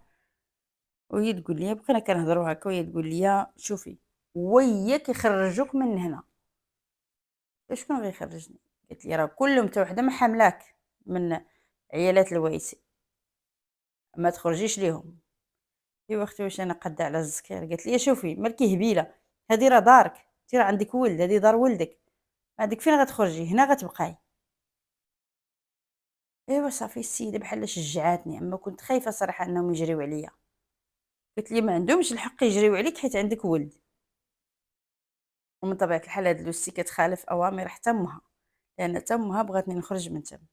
وهي تقول لي بقينا كنهضروا هكا، وهي تقول لي شوفي وياك يخرجوك من هنا. شكون غيخرجني؟ قالت لي راه كلهم حتى وحده ما حاملاك من عيالات الويسي، ما تخرجيش ليهم. ايوا اختي واش انا قاده على الزكير؟ قالت لي شوفي مالكي هبيله، هذه راه دارك، انت راه عندك ولد، هذه دار ولدك، عندك فين غتخرجي؟ هنا غتبقاي. ايوا صافي السيده بحال شجعاتني، اما كنت خايفه صراحه انهم يجريو عليا. قالت لي ما عندهمش الحق يجريو عليك حيت عندك ولد. ومن طبيعه الحال هاد لوسي كتخالف اوامر حتى امها، لان حتى امها بغاتني نخرج من تما.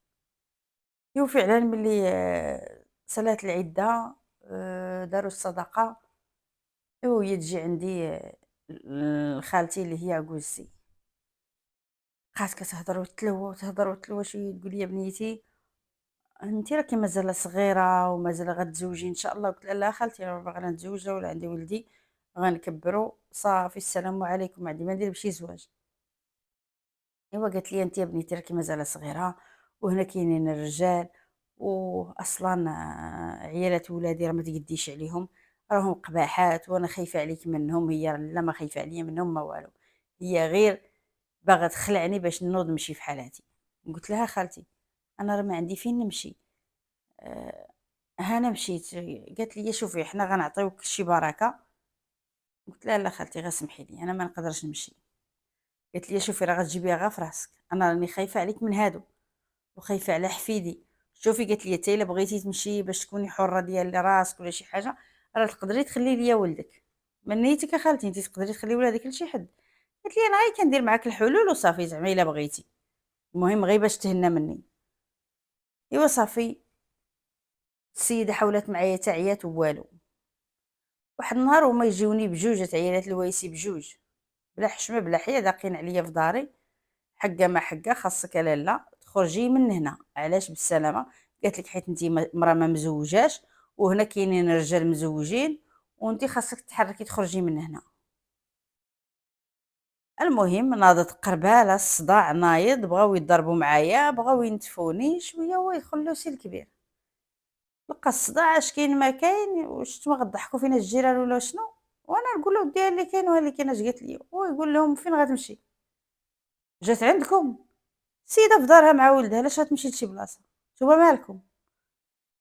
ايوا فعلا ملي سالات العده داروا الصدقه، ايوا هي تجي عندي لخالتي اللي هي عكوزتي، بقات كتهضر وتلوى وتهضر وتلوى. شويه تقول لي بنيتي انت راكي مازال صغيره ومازال غتزوجي ان شاء الله. قلت لها لا خالتي راه باغا نتزوج ولا عندي ولدي غنكبروا صافي السلام عليكم، ما عندي ما ندير بشي زواج. ايوا قالت لي انت يا بنيتي راكي مازال صغيره، وهنا كاينين الرجال، واصلا عيالات ولادي راه ما تقديش عليهم، راهم قباحات وانا خايفه عليك منهم. هي لا ما خايفه عليا منهم ما والو، هي غير باغا تخلعني باش نوض نمشي في حالاتي. قلت لها خالتي انا راه ما عندي فين نمشي. أه ها انا مشيت. قالت لي شوفي حنا غنعطيوك شي بركه. قلت لها لا خالتي غير سمحي لي انا ما نقدرش نمشي. قالت لي شوفي راه غتجيبيها غير في راسك، انا راني خايفه عليك من هادو وخايفه على حفيدي. شوفي قالت لي حتى الا بغيتي تمشي باش تكوني حره ديال راسك ولا شي حاجه راه تقدري تخلي ليا ولدك. من نيتك يا خالتي انت تقدري تخلي ولادك لشي حد. قالت لي انا غير كندير معاك الحلول وصافي زعما الا بغيتي، المهم غير باش تهنى مني. ايوا صافي السيده حاولت معايا حتى عيات والو. واحد النهار هما يجيوني بجوج، عيالات الويسي بجوج بلا حشمه بلا حياه داقين عليا في داري. حقه ما حقه خاصك لاله تخرجي من هنا. علاش بالسلامه؟ قالت لك حيت انت مرا ما مزوجاش، وهنا كاينين رجال مزوجين، وانت خاصك تحركي تخرجي من هنا. المهم ناضت قرباله الصداع نايض، بغاو يضربوا معايا، بغاو ينتفوني شويه ويدخلوا سي الكبير. لقى الصداع اش كاين ما كاين، واش نتوما غضحكوا فينا الجيران ولا شنو؟ وانا نقول له ودي اللي كاين وها اللي كاين اش قالت لي. هو يقول لهم فين غتمشي؟ جات عندكم سيده في دارها مع ولدها، علاش غتمشي لشي بلاصه؟ نتوما مالكم؟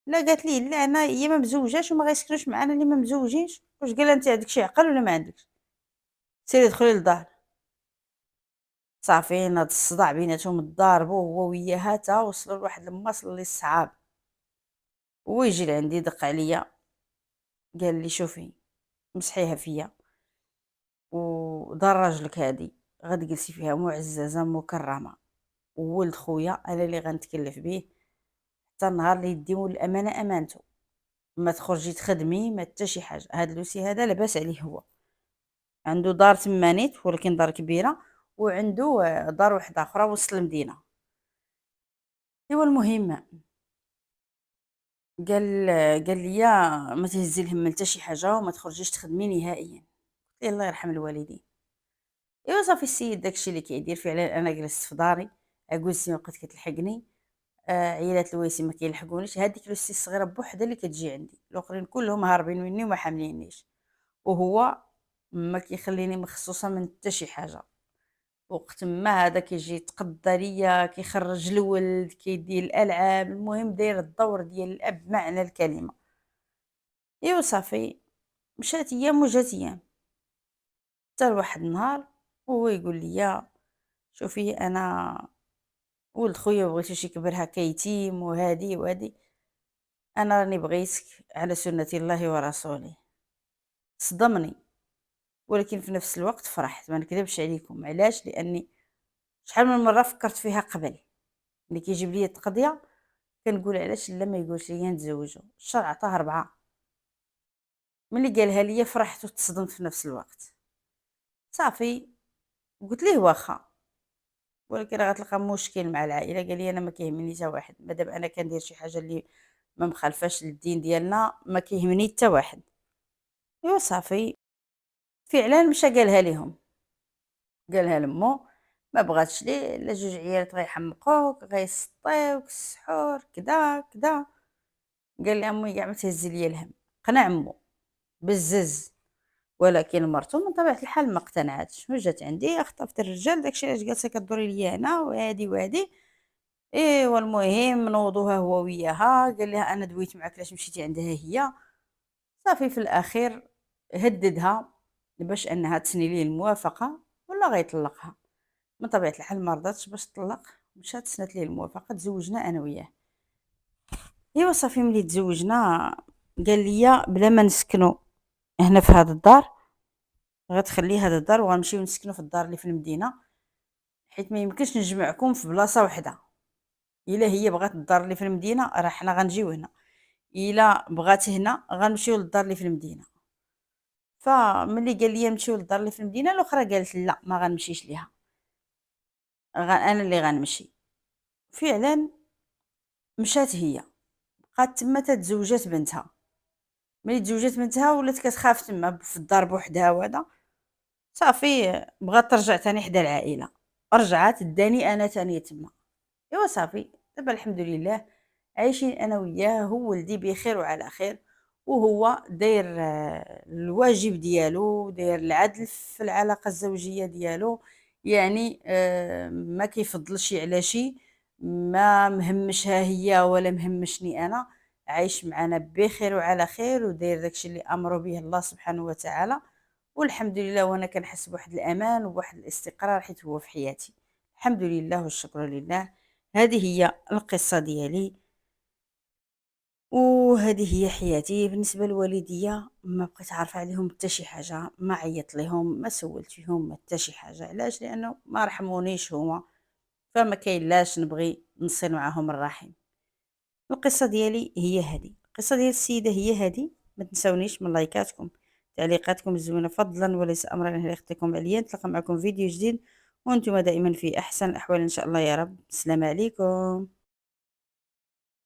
لا قالت لي لا انا هي ما مزوجاش وما غيسكنوش معانا اللي ما مزوجينش. واش قال انت عندك شي عقل ولا ما عندكش؟ سيري دخلي للدار. صافي ناض الصداع بيناتهم تضاربوا هو وياها تا وصلوا لواحد المصل اللي الصعاب. هو يجي لعندي دق عليا قال لي شوفي مسحيها فيا، ودار راجلك هادي غادي جلسي فيها معززه مكرمه، وولد خويا انا اللي غنتكلف به حتى النهار اللي يديو الامانه امانته. ما تخرجي تخدمي ما حتى شي حاجه. هاد لوسي هذا لاباس عليه، هو عنده دار تمانيت ولكن دار كبيره، وعنده دار واحده اخرى وسط المدينه. ايوا المهم قال قال لي ما تهزي الهم حتى شي حاجه وما تخرجيش تخدمي نهائيا. قلت له الله يرحم الوالدين. ايوا صافي السيد داكشي اللي كيدير. فعلا انا جلست في داري، عكوزتي ما بقات كتلحقني، عيالات الويسي ما كيلحقونيش، هذيك لوستي الصغيره بوحدها اللي كتجي عندي، الاخرين كلهم هاربين مني وما حاملينيش. وهو ما كيخليني مخصوصه من حتى شي حاجه. وقت ما هذا كيجي يتقضى ليا كيخرج الولد كيدير الالعاب، المهم داير الدور ديال الاب بمعنى الكلمه. ايوا صافي مشات ايام وجات ايام، حتى لواحد النهار وهو يقول لي شوفي انا ولد خويا بغيتوش يكبر هكا يتيم وهادي وهادي، انا راني بغيتك على سنة الله ورسوله. صدمني ولكن في نفس الوقت فرحت، ما نكذبش عليكم. علاش؟ لاني شحال من مره فكرت فيها قبل، ملي كيجيب لي التقضيه كنقول علاش لا ما يقولش ليا نتزوجوا. الشرع عطاه 4. ملي قالها ليا فرحت وتصدمت في نفس الوقت. صافي قلت ليه واخا، ولكن راه غتلقى مشكل مع العائله. قال لي انا ما كيهمني حتى واحد مادام انا كندير شي حاجه اللي ما مخالفاش للدين ديالنا، ما كيهمني حتى واحد. ايوا صافي، فعلا مشى قالها ليهم، قالها لمو، ما بغاتش ليه، لا جوج عيالات غيحمقوك، غيسطيوك السحور كدا كدا. قال لها امي كاع ما تهز ليا الهم، قنع مو بزز. ولكن مرتو من طبيعة الحال ما اقتنعتش، وجات عندي خطفت الرجال، داكشي علاش جالسة كدوري ليا هنا وهادي وهادي. ايوا المهم نوضوها هو وياها، قال لها انا دويت معاك علاش مشيتي عندها هي. صافي في الاخير هددها باش انها تسني ليه الموافقة ولا غيطلقها. من طبيعة الحال ما رضاتش باش تطلق، مشات سنات ليه الموافقة، تزوجنا انا وياه. ايوا صافي ملي تزوجنا قال لي بلا ما نسكنو هنا في هاد الدار، غتخلي هاد الدار وغنمشيو نسكنو في الدار اللي في المدينة، حيت ما يمكنش نجمعكم في بلاصة وحدة. الا هي بغات الدار اللي في المدينة راه حنا غنجيو هنا، الا بغات هنا غنمشيو للدار اللي في المدينة. فملي قال لي نمشيو للدار اللي في المدينة، الاخرى قالت لا ما غنمشيش ليها، انا اللي غنمشي. فعلا مشات هي، بقات تما تتزوجات بنتها. ملي تزوجات بنتها ولات كتخاف تما في الدار بوحدها وهذا. صافي بغات ترجع تاني حدا العائلة، رجعات داني انا تاني تما. ايوا صافي دابا الحمد لله عايشين انا وياه، هو ولدي بخير وعلى خير، وهو داير الواجب ديالو، داير العدل في العلاقة الزوجية ديالو. يعني ما كيفضلش على شي، ما مهمشها هي ولا مهمشني انا، عايش معنا بخير وعلى خير، وداير داكشي اللي امره به الله سبحانه وتعالى. والحمد لله، وانا كنحس بواحد الامان وواحد الاستقرار حيت هو في حياتي. الحمد لله والشكر لله. هذه هي القصة ديالي، وهذه هي حياتي. بالنسبة لوالديا ما بقيت عارفة عليهم حتى شي حاجة، ما عيطت لهم، ما سولت فيهم ما حتى شي حاجة. علاش؟ لانه ما رحمونيش هما، فما كاين لاش نبغي نصل معاهم الرحم. القصة ديالي هي هذه، القصة ديال السيدة هي هذه. ما تنسونيش من لايكاتكم، تعليقاتكم الزوينة فضلا وليس امرا، ان يخطيكم عليا. نتلاقى معكم فيديو جديد وانتم دائما في احسن الاحوال ان شاء الله يا رب. السلام عليكم.